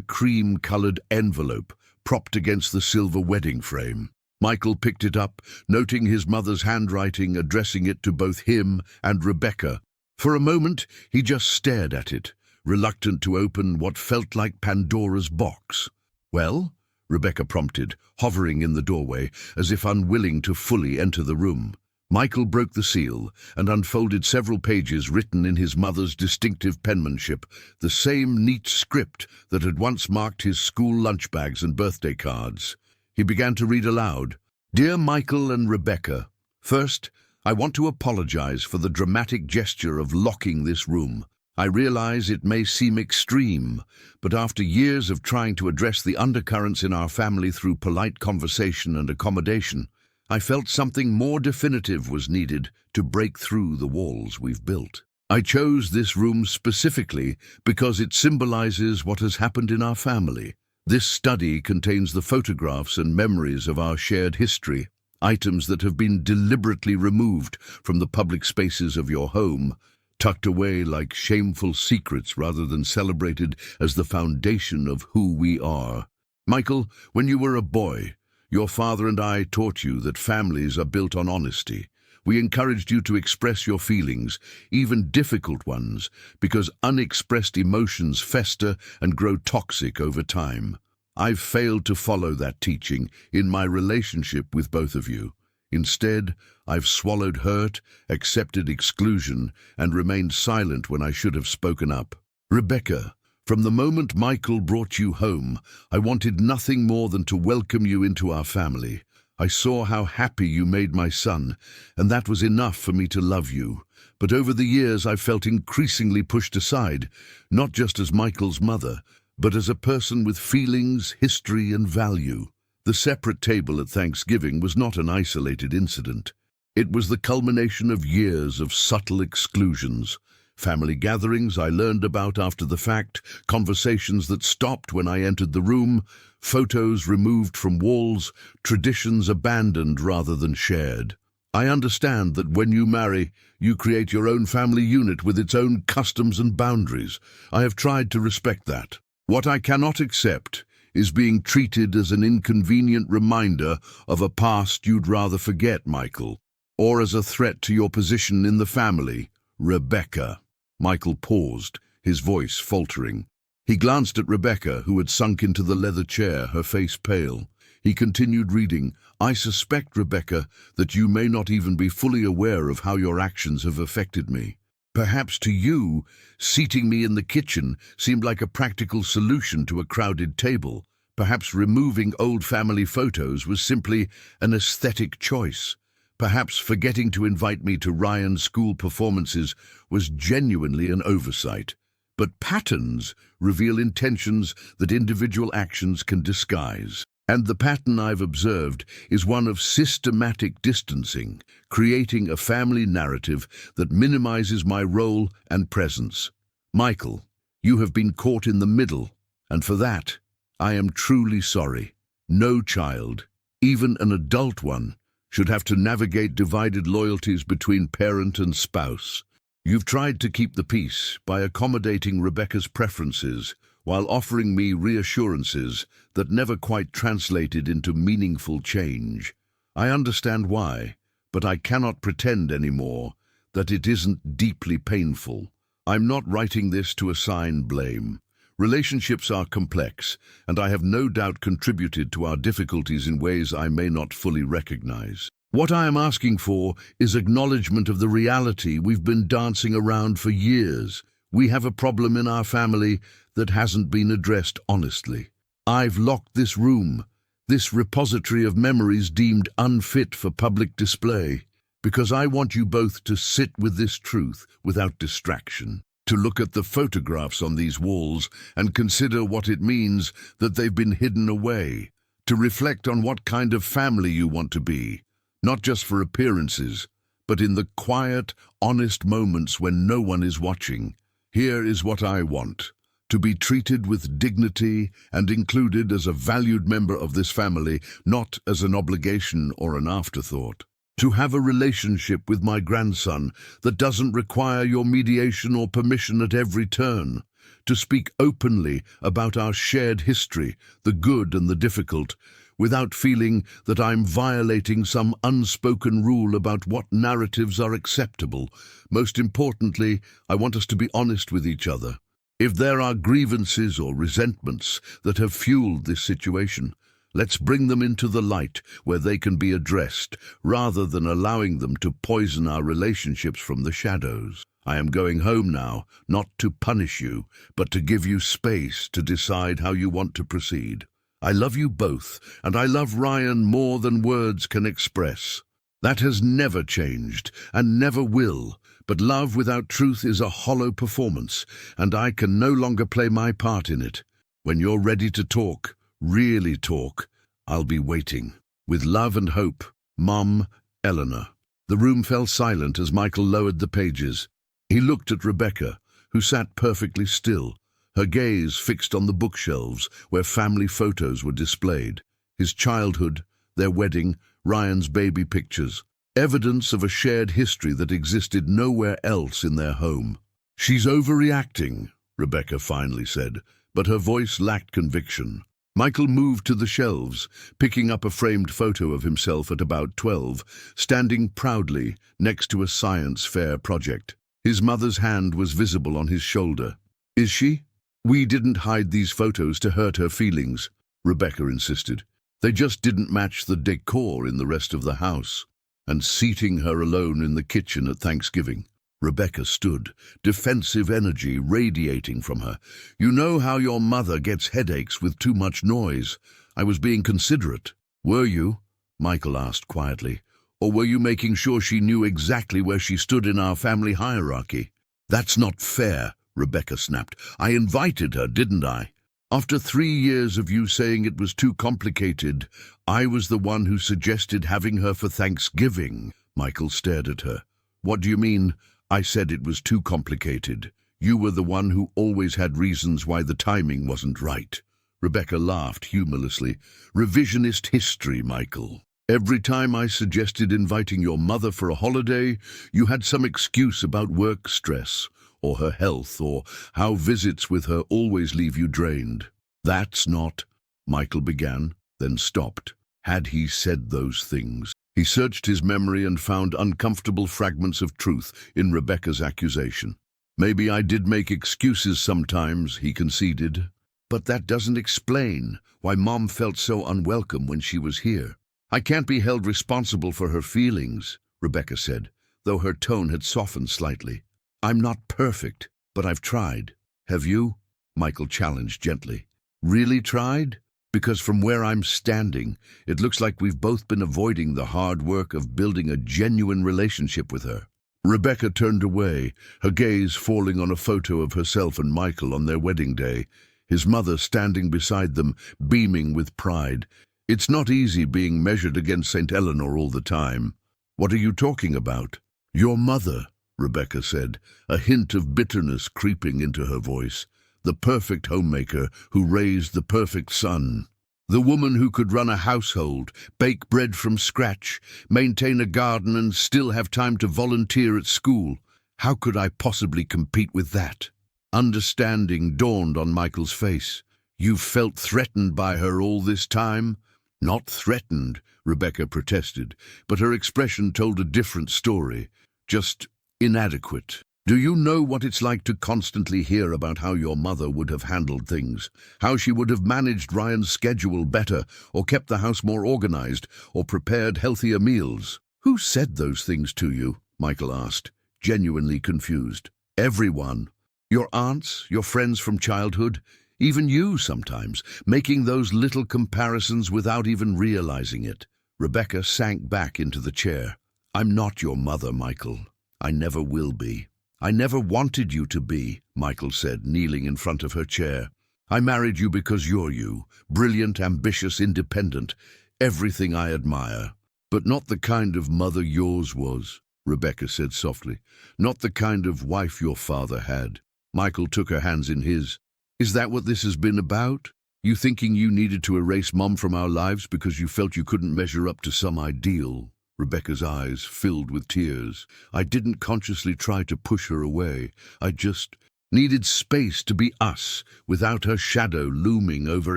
cream-colored envelope propped against the silver wedding frame. Michael picked it up, noting his mother's handwriting, addressing it to both him and Rebecca. For a moment, he just stared at it, reluctant to open what felt like Pandora's box. Well? Rebecca prompted, hovering in the doorway, as if unwilling to fully enter the room. Michael broke the seal and unfolded several pages written in his mother's distinctive penmanship, the same neat script that had once marked his school lunch bags and birthday cards. He began to read aloud. Dear Michael and Rebecca, first, I want to apologize for the dramatic gesture of locking this room. I realize it may seem extreme, but after years of trying to address the undercurrents in our family through polite conversation and accommodation, I felt something more definitive was needed to break through the walls we've built. I chose this room specifically because it symbolizes what has happened in our family. This study contains the photographs and memories of our shared history, items that have been deliberately removed from the public spaces of your home, tucked away like shameful secrets rather than celebrated as the foundation of who we are. Michael, when you were a boy, your father and I taught you that families are built on honesty. We encouraged you to express your feelings, even difficult ones, because unexpressed emotions fester and grow toxic over time. I've failed to follow that teaching in my relationship with both of you. Instead, I've swallowed hurt, accepted exclusion, and remained silent when I should have spoken up. Rebecca, from the moment Michael brought you home, I wanted nothing more than to welcome you into our family. I saw how happy you made my son, and that was enough for me to love you. But over the years I felt increasingly pushed aside, not just as Michael's mother, but as a person with feelings, history, and value. The separate table at Thanksgiving was not an isolated incident. It was the culmination of years of subtle exclusions. Family gatherings I learned about after the fact, conversations that stopped when I entered the room, photos removed from walls, traditions abandoned rather than shared. I understand that when you marry, you create your own family unit with its own customs and boundaries. I have tried to respect that. What I cannot accept is being treated as an inconvenient reminder of a past you'd rather forget, Michael, or as a threat to your position in the family. Rebecca. Michael paused, his voice faltering. He glanced at Rebecca, who had sunk into the leather chair, her face pale. He continued reading, "I suspect, Rebecca, that you may not even be fully aware of how your actions have affected me. Perhaps to you, seating me in the kitchen seemed like a practical solution to a crowded table. Perhaps removing old family photos was simply an aesthetic choice. Perhaps forgetting to invite me to Ryan's school performances was genuinely an oversight. But patterns reveal intentions that individual actions can disguise. And the pattern I've observed is one of systematic distancing, creating a family narrative that minimizes my role and presence. Michael, you have been caught in the middle, and for that, I am truly sorry. No child, even an adult one, should have to navigate divided loyalties between parent and spouse. You've tried to keep the peace by accommodating Rebecca's preferences while offering me reassurances that never quite translated into meaningful change. I understand why, but I cannot pretend anymore that it isn't deeply painful. I'm not writing this to assign blame. Relationships are complex, and I have no doubt contributed to our difficulties in ways I may not fully recognize. What I am asking for is acknowledgement of the reality we've been dancing around for years. We have a problem in our family that hasn't been addressed honestly. I've locked this room, this repository of memories deemed unfit for public display, because I want you both to sit with this truth without distraction, to look at the photographs on these walls and consider what it means that they've been hidden away, to reflect on what kind of family you want to be, not just for appearances, but in the quiet, honest moments when no one is watching. Here is what I want: to be treated with dignity and included as a valued member of this family, not as an obligation or an afterthought. To have a relationship with my grandson that doesn't require your mediation or permission at every turn. To speak openly about our shared history, the good and the difficult, without feeling that I'm violating some unspoken rule about what narratives are acceptable. Most importantly, I want us to be honest with each other. If there are grievances or resentments that have fueled this situation, let's bring them into the light where they can be addressed, rather than allowing them to poison our relationships from the shadows. I am going home now, not to punish you, but to give you space to decide how you want to proceed. I love you both, and I love Ryan more than words can express. That has never changed, and never will. But love without truth is a hollow performance, and I can no longer play my part in it. When you're ready to talk, really talk, I'll be waiting. With love and hope, Mom, Eleanor. The room fell silent as Michael lowered the pages. He looked at Rebecca, who sat perfectly still, her gaze fixed on the bookshelves where family photos were displayed. His childhood, their wedding, Ryan's baby pictures. Evidence of a shared history that existed nowhere else in their home. "She's overreacting," Rebecca finally said, but her voice lacked conviction. Michael moved to the shelves, picking up a framed photo of himself at about 12, standing proudly next to a science fair project. His mother's hand was visible on his shoulder. "Is she?" "We didn't hide these photos to hurt her feelings," Rebecca insisted. "They just didn't match the decor in the rest of the house." And seating her alone in the kitchen at Thanksgiving, Rebecca stood, defensive energy radiating from her. "You know how your mother gets headaches with too much noise. I was being considerate." "Were you?" Michael asked quietly. "Or were you making sure she knew exactly where she stood in our family hierarchy?" "That's not fair," Rebecca snapped. "I invited her, didn't I? After 3 years of you saying it was too complicated, I was the one who suggested having her for Thanksgiving." Michael stared at her. What do you mean? I said it was too complicated. You were the one who always had reasons why the timing wasn't right. Rebecca laughed humorlessly. Revisionist history, Michael. Every time I suggested inviting your mother for a holiday, you had some excuse about work stress, or her health, or how visits with her always leave you drained. That's not, Michael began, then stopped. Had he said those things? He searched his memory and found uncomfortable fragments of truth in Rebecca's accusation. Maybe I did make excuses sometimes, he conceded. But that doesn't explain why Mom felt so unwelcome when she was here. I can't be held responsible for her feelings, Rebecca said, though her tone had softened slightly. I'm not perfect, but I've tried. Have you? Michael challenged gently. Really tried? Because from where I'm standing, it looks like we've both been avoiding the hard work of building a genuine relationship with her. Rebecca turned away, her gaze falling on a photo of herself and Michael on their wedding day, his mother standing beside them, beaming with pride. It's not easy being measured against St. Eleanor all the time. What are you talking about? Your mother, Rebecca said, a hint of bitterness creeping into her voice. The perfect homemaker who raised the perfect son. The woman who could run a household, bake bread from scratch, maintain a garden and still have time to volunteer at school. How could I possibly compete with that? Understanding dawned on Michael's face. You've felt threatened by her all this time? Not threatened, Rebecca protested, but her expression told a different story. Just inadequate. Do you know what it's like to constantly hear about how your mother would have handled things? How she would have managed Ryan's schedule better, or kept the house more organized, or prepared healthier meals? Who said those things to you? Michael asked, genuinely confused. Everyone. Your aunts, your friends from childhood, even you sometimes, making those little comparisons without even realizing it. Rebecca sank back into the chair. I'm not your mother, Michael. I never will be. I never wanted you to be, Michael said, kneeling in front of her chair. I married you because you're you, brilliant, ambitious, independent, everything I admire. But not the kind of mother yours was, Rebecca said softly. Not the kind of wife your father had. Michael took her hands in his. Is that what this has been about? You thinking you needed to erase Mom from our lives because you felt you couldn't measure up to some ideal? Rebecca's eyes filled with tears. I didn't consciously try to push her away. I just needed space to be us, without her shadow looming over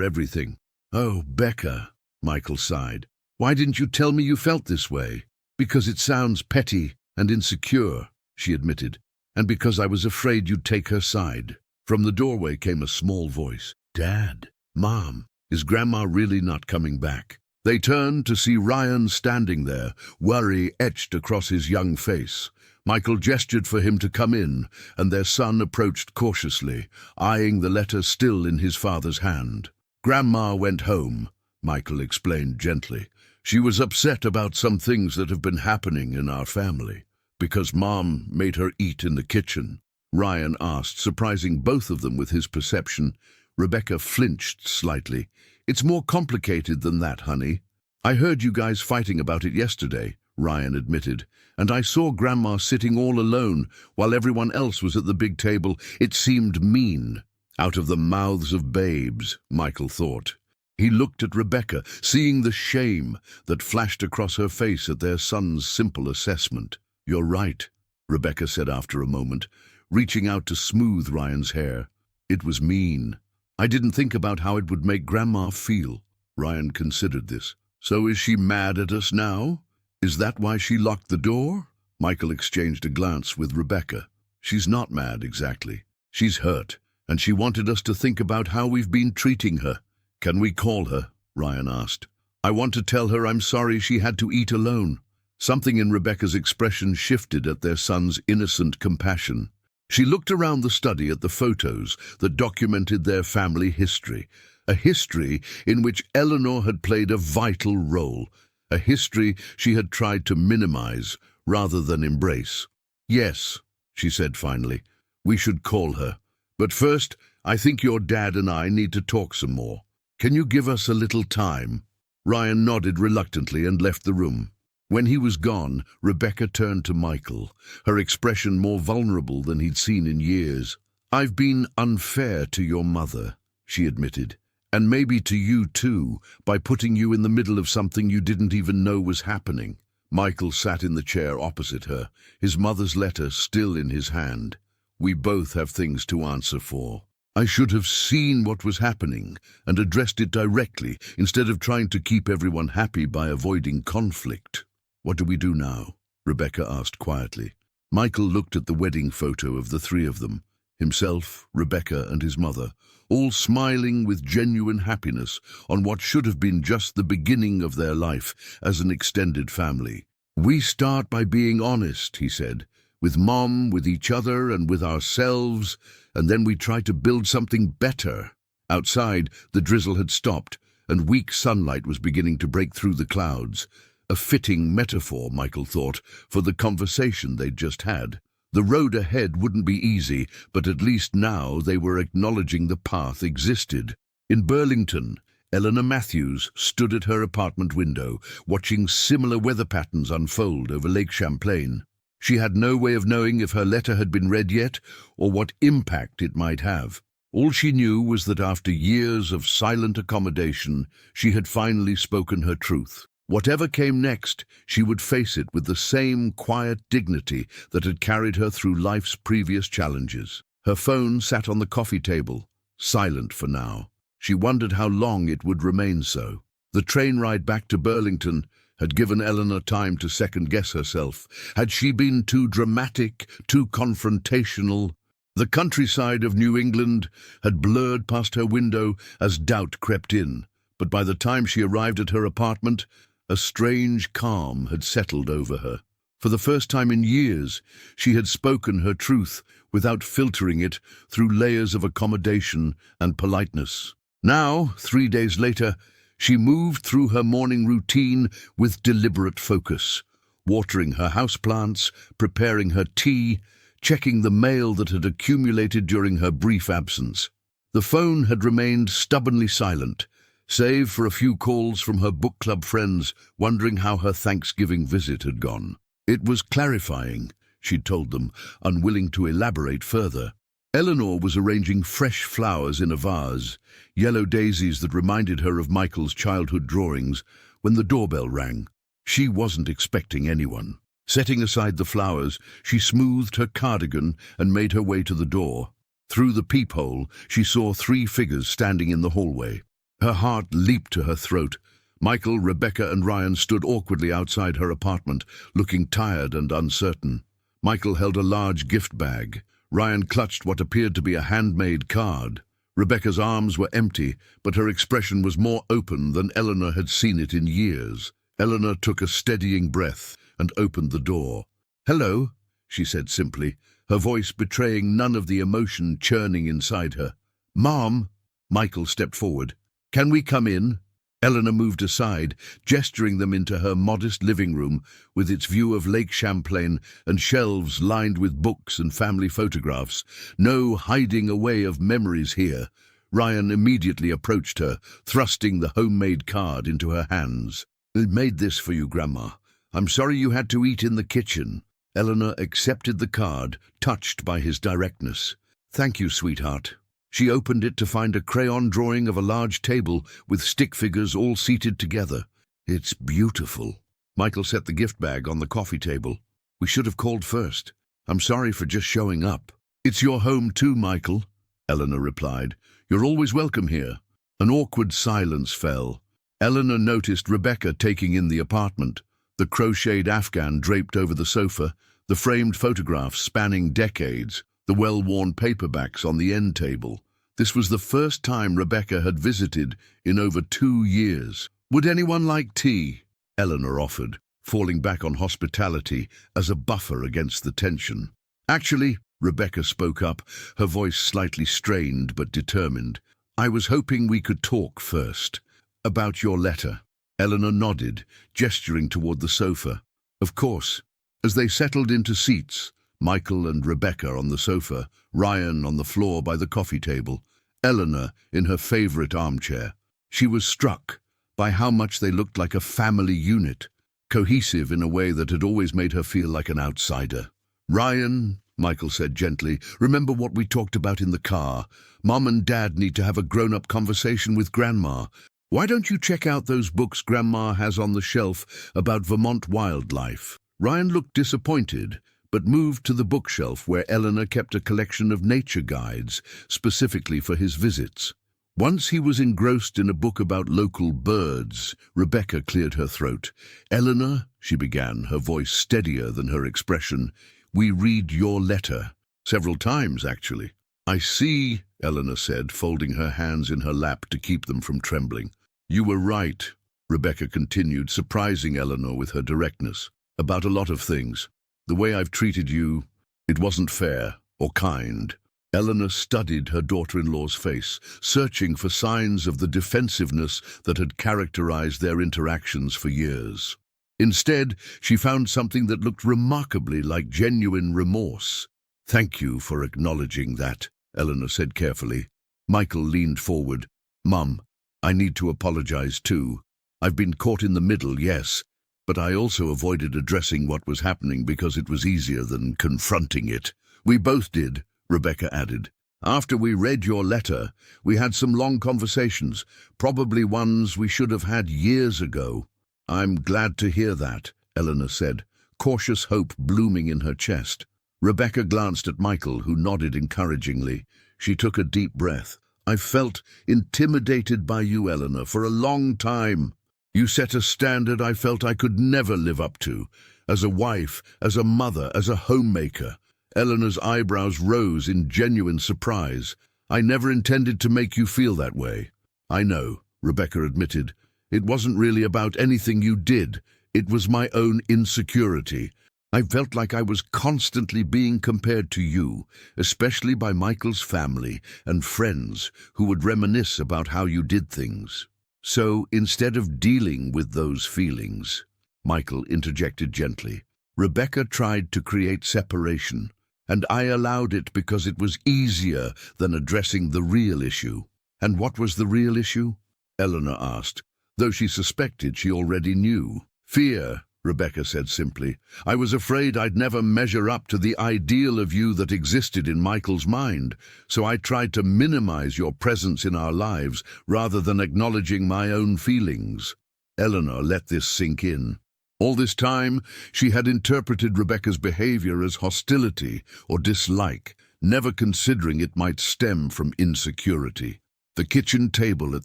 everything. Oh, Becca, Michael sighed. Why didn't you tell me you felt this way? Because it sounds petty and insecure, she admitted, and because I was afraid you'd take her side. From the doorway came a small voice. Dad, Mom, is Grandma really not coming back? They turned to see Ryan standing there, worry etched across his young face. Michael gestured for him to come in, and their son approached cautiously, eyeing the letter still in his father's hand. Grandma went home, Michael explained gently. She was upset about some things that have been happening in our family, because Mom made her eat in the kitchen. Ryan asked, surprising both of them with his perception. Rebecca flinched slightly. It's more complicated than that, honey. I heard you guys fighting about it yesterday, Ryan admitted, and I saw Grandma sitting all alone while everyone else was at the big table. It seemed mean. Out of the mouths of babes, Michael thought. He looked at Rebecca, seeing the shame that flashed across her face at their son's simple assessment. You're right, Rebecca said after a moment, reaching out to smooth Ryan's hair. It was mean. I didn't think about how it would make Grandma feel. Ryan considered this. So is she mad at us now? Is that why she locked the door? Michael exchanged a glance with Rebecca. She's not mad exactly. She's hurt, and she wanted us to think about how we've been treating her. Can we call her? Ryan asked. I want to tell her I'm sorry she had to eat alone. Something in Rebecca's expression shifted at their son's innocent compassion. She looked around the study at the photos that documented their family history, a history in which Eleanor had played a vital role, a history she had tried to minimize rather than embrace. Yes, she said finally, we should call her. But first, I think your dad and I need to talk some more. Can you give us a little time? Ryan nodded reluctantly and left the room. When he was gone, Rebecca turned to Michael, her expression more vulnerable than he'd seen in years. "I've been unfair to your mother," she admitted, "and maybe to you too, by putting you in the middle of something you didn't even know was happening." Michael sat in the chair opposite her, his mother's letter still in his hand. "We both have things to answer for. I should have seen what was happening and addressed it directly instead of trying to keep everyone happy by avoiding conflict." "What do we do now?" Rebecca asked quietly. Michael looked at the wedding photo of the three of them, himself, Rebecca, and his mother, all smiling with genuine happiness on what should have been just the beginning of their life as an extended family. "We start by being honest," he said, "with Mom, with each other, and with ourselves, and then we try to build something better." Outside, the drizzle had stopped, and weak sunlight was beginning to break through the clouds. A fitting metaphor, Michael thought, for the conversation they'd just had. The road ahead wouldn't be easy, but at least now they were acknowledging the path existed. In Burlington, Eleanor Matthews stood at her apartment window, watching similar weather patterns unfold over Lake Champlain. She had no way of knowing if her letter had been read yet, or what impact it might have. All she knew was that after years of silent accommodation, she had finally spoken her truth. Whatever came next, she would face it with the same quiet dignity that had carried her through life's previous challenges. Her phone sat on the coffee table, silent for now. She wondered how long it would remain so. The train ride back to Burlington had given Eleanor time to second-guess herself. Had she been too dramatic, too confrontational? The countryside of New England had blurred past her window as doubt crept in, but by the time she arrived at her apartment, a strange calm had settled over her. For the first time in years, she had spoken her truth without filtering it through layers of accommodation and politeness. Now, 3 days later, she moved through her morning routine with deliberate focus, watering her houseplants, preparing her tea, checking the mail that had accumulated during her brief absence. The phone had remained stubbornly silent, save for a few calls from her book club friends wondering how her Thanksgiving visit had gone. It was clarifying, she'd told them, unwilling to elaborate further. Eleanor was arranging fresh flowers in a vase, yellow daisies that reminded her of Michael's childhood drawings, when the doorbell rang. She wasn't expecting anyone. Setting aside the flowers, she smoothed her cardigan and made her way to the door. Through the peephole, she saw 3 figures standing in the hallway. Her heart leaped to her throat. Michael, Rebecca, and Ryan stood awkwardly outside her apartment, looking tired and uncertain. Michael held a large gift bag. Ryan clutched what appeared to be a handmade card. Rebecca's arms were empty, but her expression was more open than Eleanor had seen it in years. Eleanor took a steadying breath and opened the door. "Hello," she said simply, her voice betraying none of the emotion churning inside her. "Mom," Michael stepped forward. "Can we come in?" Eleanor moved aside, gesturing them into her modest living room with its view of Lake Champlain and shelves lined with books and family photographs. No hiding away of memories here. Ryan immediately approached her, thrusting the homemade card into her hands. "I made this for you, Grandma. I'm sorry you had to eat in the kitchen." Eleanor accepted the card, touched by his directness. "Thank you, sweetheart." She opened it to find a crayon drawing of a large table with stick figures all seated together. "It's beautiful." Michael set the gift bag on the coffee table. "We should have called first. I'm sorry for just showing up." "It's your home too, Michael," Eleanor replied. "You're always welcome here." An awkward silence fell. Eleanor noticed Rebecca taking in the apartment, the crocheted afghan draped over the sofa, the framed photographs spanning decades, the well-worn paperbacks on the end table. This was the first time Rebecca had visited in over 2 years. "Would anyone like tea?" Eleanor offered, falling back on hospitality as a buffer against the tension. "Actually," Rebecca spoke up, her voice slightly strained but determined, "I was hoping we could talk first. About your letter." Eleanor nodded, gesturing toward the sofa. "Of course." As they settled into seats, Michael and Rebecca on the sofa, Ryan on the floor by the coffee table, Eleanor in her favorite armchair, she was struck by how much they looked like a family unit. cohesive in a way that had always made her feel like an outsider. "Ryan," Michael said gently, "remember what we talked about in the car? Mom and Dad need to have a grown-up conversation with Grandma. Why don't you check out those books Grandma has on the shelf about Vermont wildlife?" Ryan looked disappointed, but moved to the bookshelf where Eleanor kept a collection of nature guides, specifically for his visits. Once he was engrossed in a book about local birds, Rebecca cleared her throat. "Eleanor," she began, her voice steadier than her expression, "we read your letter. Several times, actually." "I see," Eleanor said, folding her hands in her lap to keep them from trembling. "You were right," Rebecca continued, surprising Eleanor with her directness. "About a lot of things. The way I've treated you, it wasn't fair or kind." Eleanor studied her daughter-in-law's face, searching for signs of the defensiveness that had characterized their interactions for years. Instead, she found something that looked remarkably like genuine remorse. "Thank you for acknowledging that," Eleanor said carefully. Michael leaned forward. "Mum, I need to apologize too. I've been caught in the middle, yes, but I also avoided addressing what was happening because it was easier than confronting it." "We both did," Rebecca added. "After we read your letter, we had some long conversations, probably ones we should have had years ago." "I'm glad to hear that," Eleanor said, cautious hope blooming in her chest. Rebecca glanced at Michael, who nodded encouragingly. She took a deep breath. "I've felt intimidated by you, Eleanor, for a long time. You set a standard I felt I could never live up to. As a wife, as a mother, as a homemaker." Eleanor's eyebrows rose in genuine surprise. "I never intended to make you feel that way." "I know," Rebecca admitted. "It wasn't really about anything you did. It was my own insecurity. I felt like I was constantly being compared to you, especially by Michael's family and friends who would reminisce about how you did things. So instead of dealing with those feelings," Michael interjected gently, "Rebecca tried to create separation, and I allowed it because it was easier than addressing the real issue." "And what was the real issue?" Eleanor asked, though she suspected she already knew. "Fear," Rebecca said simply. "I was afraid I'd never measure up to the ideal of you that existed in Michael's mind, so I tried to minimize your presence in our lives rather than acknowledging my own feelings." Eleanor let this sink in. All this time, she had interpreted Rebecca's behavior as hostility or dislike, never considering it might stem from insecurity. "The kitchen table at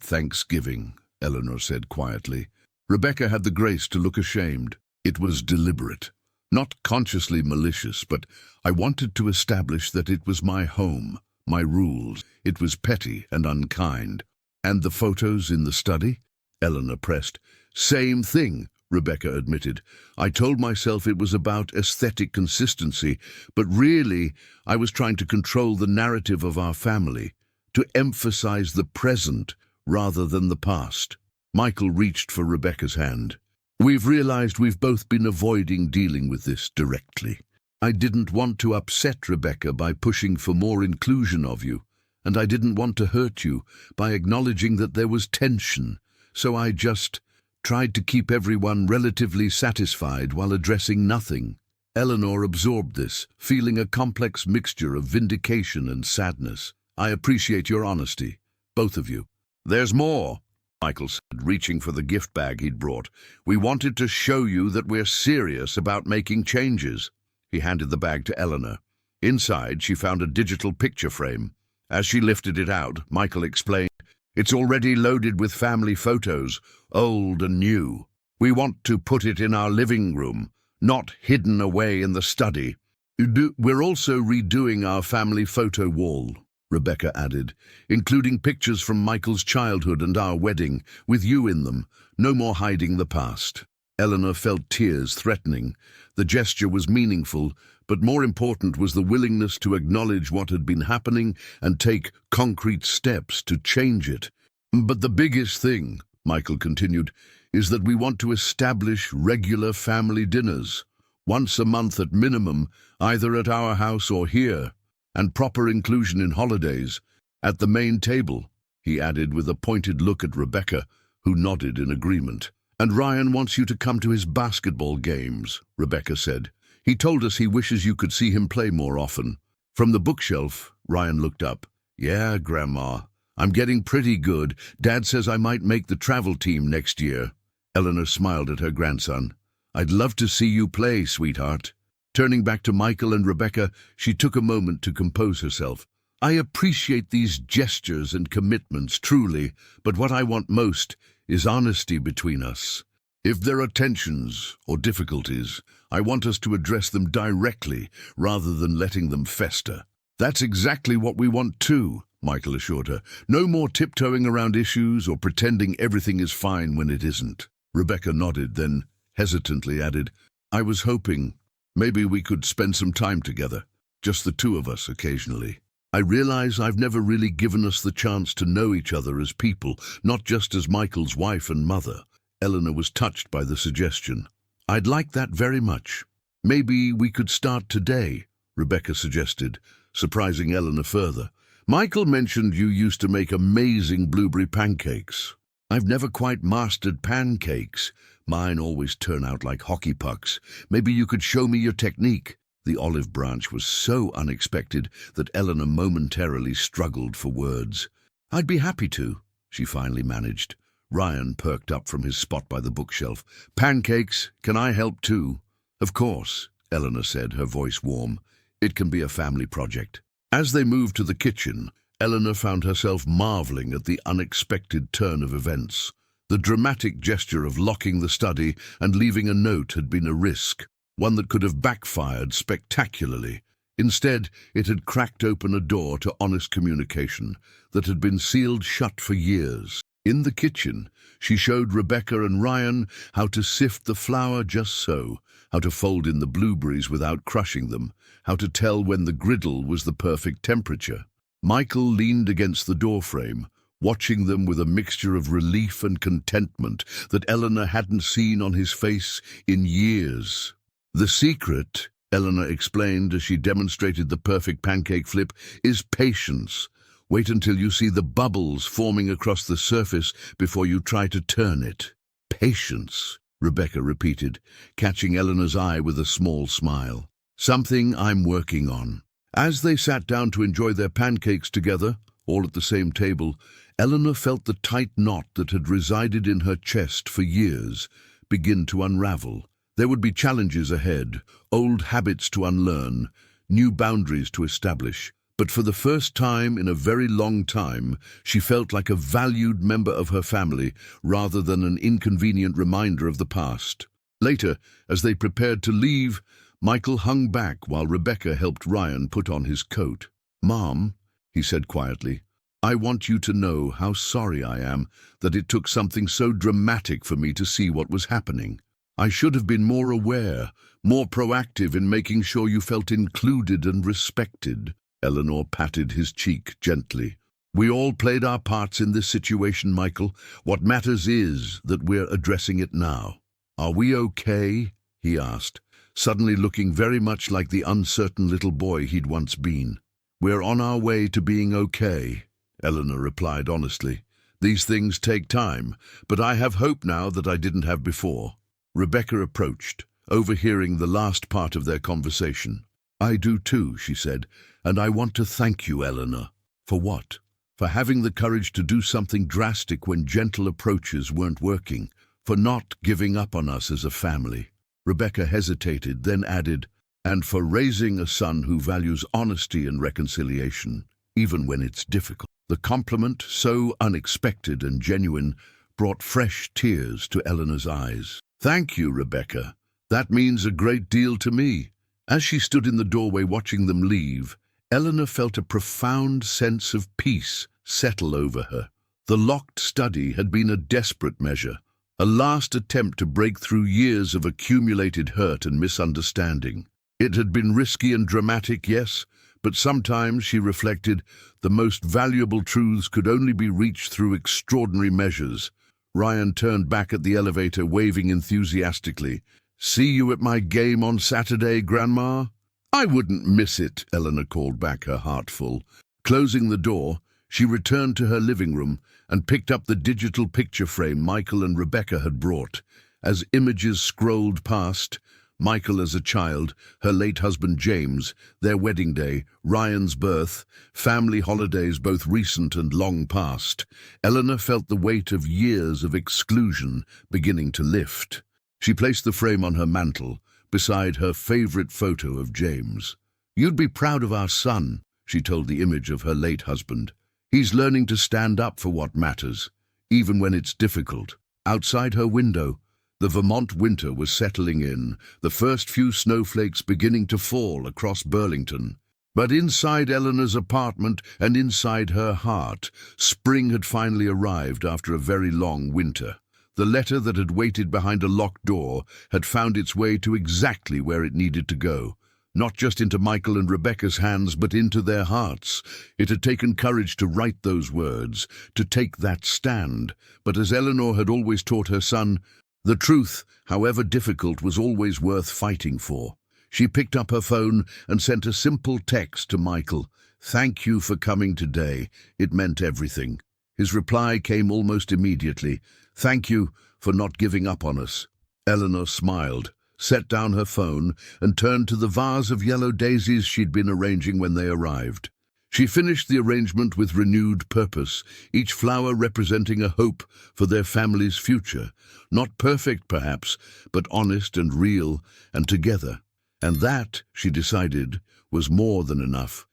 Thanksgiving," Eleanor said quietly. Rebecca had the grace to look ashamed. "It was deliberate, not consciously malicious, but I wanted to establish that it was my home, my rules. It was petty and unkind." "And the photos in the study?" Eleanor pressed. "Same thing," Rebecca admitted. "I told myself it was about aesthetic consistency, but really I was trying to control the narrative of our family, to emphasize the present rather than the past." Michael reached for Rebecca's hand. "We've realized we've both been avoiding dealing with this directly. I didn't want to upset Rebecca by pushing for more inclusion of you, and I didn't want to hurt you by acknowledging that there was tension, so I just tried to keep everyone relatively satisfied while addressing nothing." Eleanor absorbed this, feeling a complex mixture of vindication and sadness. "I appreciate your honesty, both of you." "There's more," Michael said, reaching for the gift bag he'd brought. "We wanted to show you that we're serious about making changes." He handed the bag to Eleanor. Inside, she found a digital picture frame. As she lifted it out, Michael explained, "It's already loaded with family photos, old and new. We want to put it in our living room, not hidden away in the study. We're also redoing our family photo wall," Rebecca added, "including pictures from Michael's childhood and our wedding, with you in them. No more hiding the past." Eleanor felt tears threatening. The gesture was meaningful, but more important was the willingness to acknowledge what had been happening and take concrete steps to change it. "But the biggest thing," Michael continued, "is that we want to establish regular family dinners, once a month at minimum, either at our house or here, and proper inclusion in holidays, at the main table," he added with a pointed look at Rebecca, who nodded in agreement. "And Ryan wants you to come to his basketball games," Rebecca said. "He told us he wishes you could see him play more often." From the bookshelf, Ryan looked up. "Yeah, Grandma. I'm getting pretty good. Dad says I might make the travel team next year." Eleanor smiled at her grandson. "I'd love to see you play, sweetheart." Turning back to Michael and Rebecca, she took a moment to compose herself. "I appreciate these gestures and commitments, truly, but what I want most is honesty between us. If there are tensions or difficulties, I want us to address them directly rather than letting them fester." "That's exactly what we want too," Michael assured her. "No more tiptoeing around issues or pretending everything is fine when it isn't." Rebecca nodded, then hesitantly added, "I was hoping maybe we could spend some time together, just the two of us occasionally. I realize I've never really given us the chance to know each other as people, not just as Michael's wife and mother." Eleanor was touched by the suggestion. "I'd like that very much. Maybe we could start today," Rebecca suggested, surprising Eleanor further. "Michael mentioned you used to make amazing blueberry pancakes." "I've never quite mastered pancakes. Mine always turn out like hockey pucks. Maybe you could show me your technique." The olive branch was so unexpected that Eleanor momentarily struggled for words. "I'd be happy to," she finally managed. Ryan perked up from his spot by the bookshelf. "Pancakes, can I help too?" "Of course," Eleanor said, her voice warm. "It can be a family project." As they moved to the kitchen, Eleanor found herself marveling at the unexpected turn of events. The dramatic gesture of locking the study and leaving a note had been a risk, one that could have backfired spectacularly. Instead, it had cracked open a door to honest communication that had been sealed shut for years. In the kitchen, she showed Rebecca and Ryan how to sift the flour just so, how to fold in the blueberries without crushing them, how to tell when the griddle was the perfect temperature. Michael leaned against the doorframe, watching them with a mixture of relief and contentment that Eleanor hadn't seen on his face in years. "The secret," Eleanor explained as she demonstrated the perfect pancake flip, "is patience. Wait until you see the bubbles forming across the surface before you try to turn it." "Patience," Rebecca repeated, catching Eleanor's eye with a small smile. "Something I'm working on." As they sat down to enjoy their pancakes together, all at the same table, Eleanor felt the tight knot that had resided in her chest for years begin to unravel. There would be challenges ahead, old habits to unlearn, new boundaries to establish. But for the first time in a very long time, she felt like a valued member of her family rather than an inconvenient reminder of the past. Later, as they prepared to leave, Michael hung back while Rebecca helped Ryan put on his coat. "Mom," he said quietly, "I want you to know how sorry I am that it took something so dramatic for me to see what was happening. I should have been more aware, more proactive in making sure you felt included and respected." Eleanor patted his cheek gently. "We all played our parts in this situation, Michael. What matters is that we're addressing it now." "Are we okay?" he asked, suddenly looking very much like the uncertain little boy he'd once been. "We're on our way to being okay," Eleanor replied honestly. "These things take time, but I have hope now that I didn't have before." Rebecca approached, overhearing the last part of their conversation. "I do too," she said, "and I want to thank you, Eleanor." "For what?" "For having the courage to do something drastic when gentle approaches weren't working, for not giving up on us as a family." Rebecca hesitated, then added, "And for raising a son who values honesty and reconciliation, even when it's difficult." The compliment, so unexpected and genuine, brought fresh tears to Eleanor's eyes. "Thank you, Rebecca. That means a great deal to me." As she stood in the doorway watching them leave, Eleanor felt a profound sense of peace settle over her. The locked study had been a desperate measure, a last attempt to break through years of accumulated hurt and misunderstanding. It had been risky and dramatic, yes, but sometimes, she reflected, the most valuable truths could only be reached through extraordinary measures. Ryan turned back at the elevator, waving enthusiastically. "See you at my game on Saturday, Grandma?" "I wouldn't miss it," Eleanor called back, her heart full. Closing the door, She returned to her living room and picked up the digital picture frame Michael and Rebecca had brought. As images scrolled past, Michael as a child, her late husband James, their wedding day, Ryan's birth, family holidays both recent and long past, Eleanor felt the weight of years of exclusion beginning to lift. She placed the frame on her mantel, beside her favorite photo of James. "You'd be proud of our son," she told the image of her late husband. "He's learning to stand up for what matters, even when it's difficult." Outside her window, the Vermont winter was settling in, the first few snowflakes beginning to fall across Burlington. But inside Eleanor's apartment and inside her heart, spring had finally arrived after a very long winter. The letter that had waited behind a locked door had found its way to exactly where it needed to go. Not just into Michael and Rebecca's hands, but into their hearts. It had taken courage to write those words, to take that stand. But as Eleanor had always taught her son, the truth, however difficult, was always worth fighting for. She picked up her phone and sent a simple text to Michael. "Thank you for coming today. It meant everything." His reply came almost immediately. "Thank you for not giving up on us." Eleanor smiled, set down her phone, and turned to the vase of yellow daisies she'd been arranging when they arrived. She finished the arrangement with renewed purpose, each flower representing a hope for their family's future. Not perfect, perhaps, but honest and real, and together. And that, she decided, was more than enough.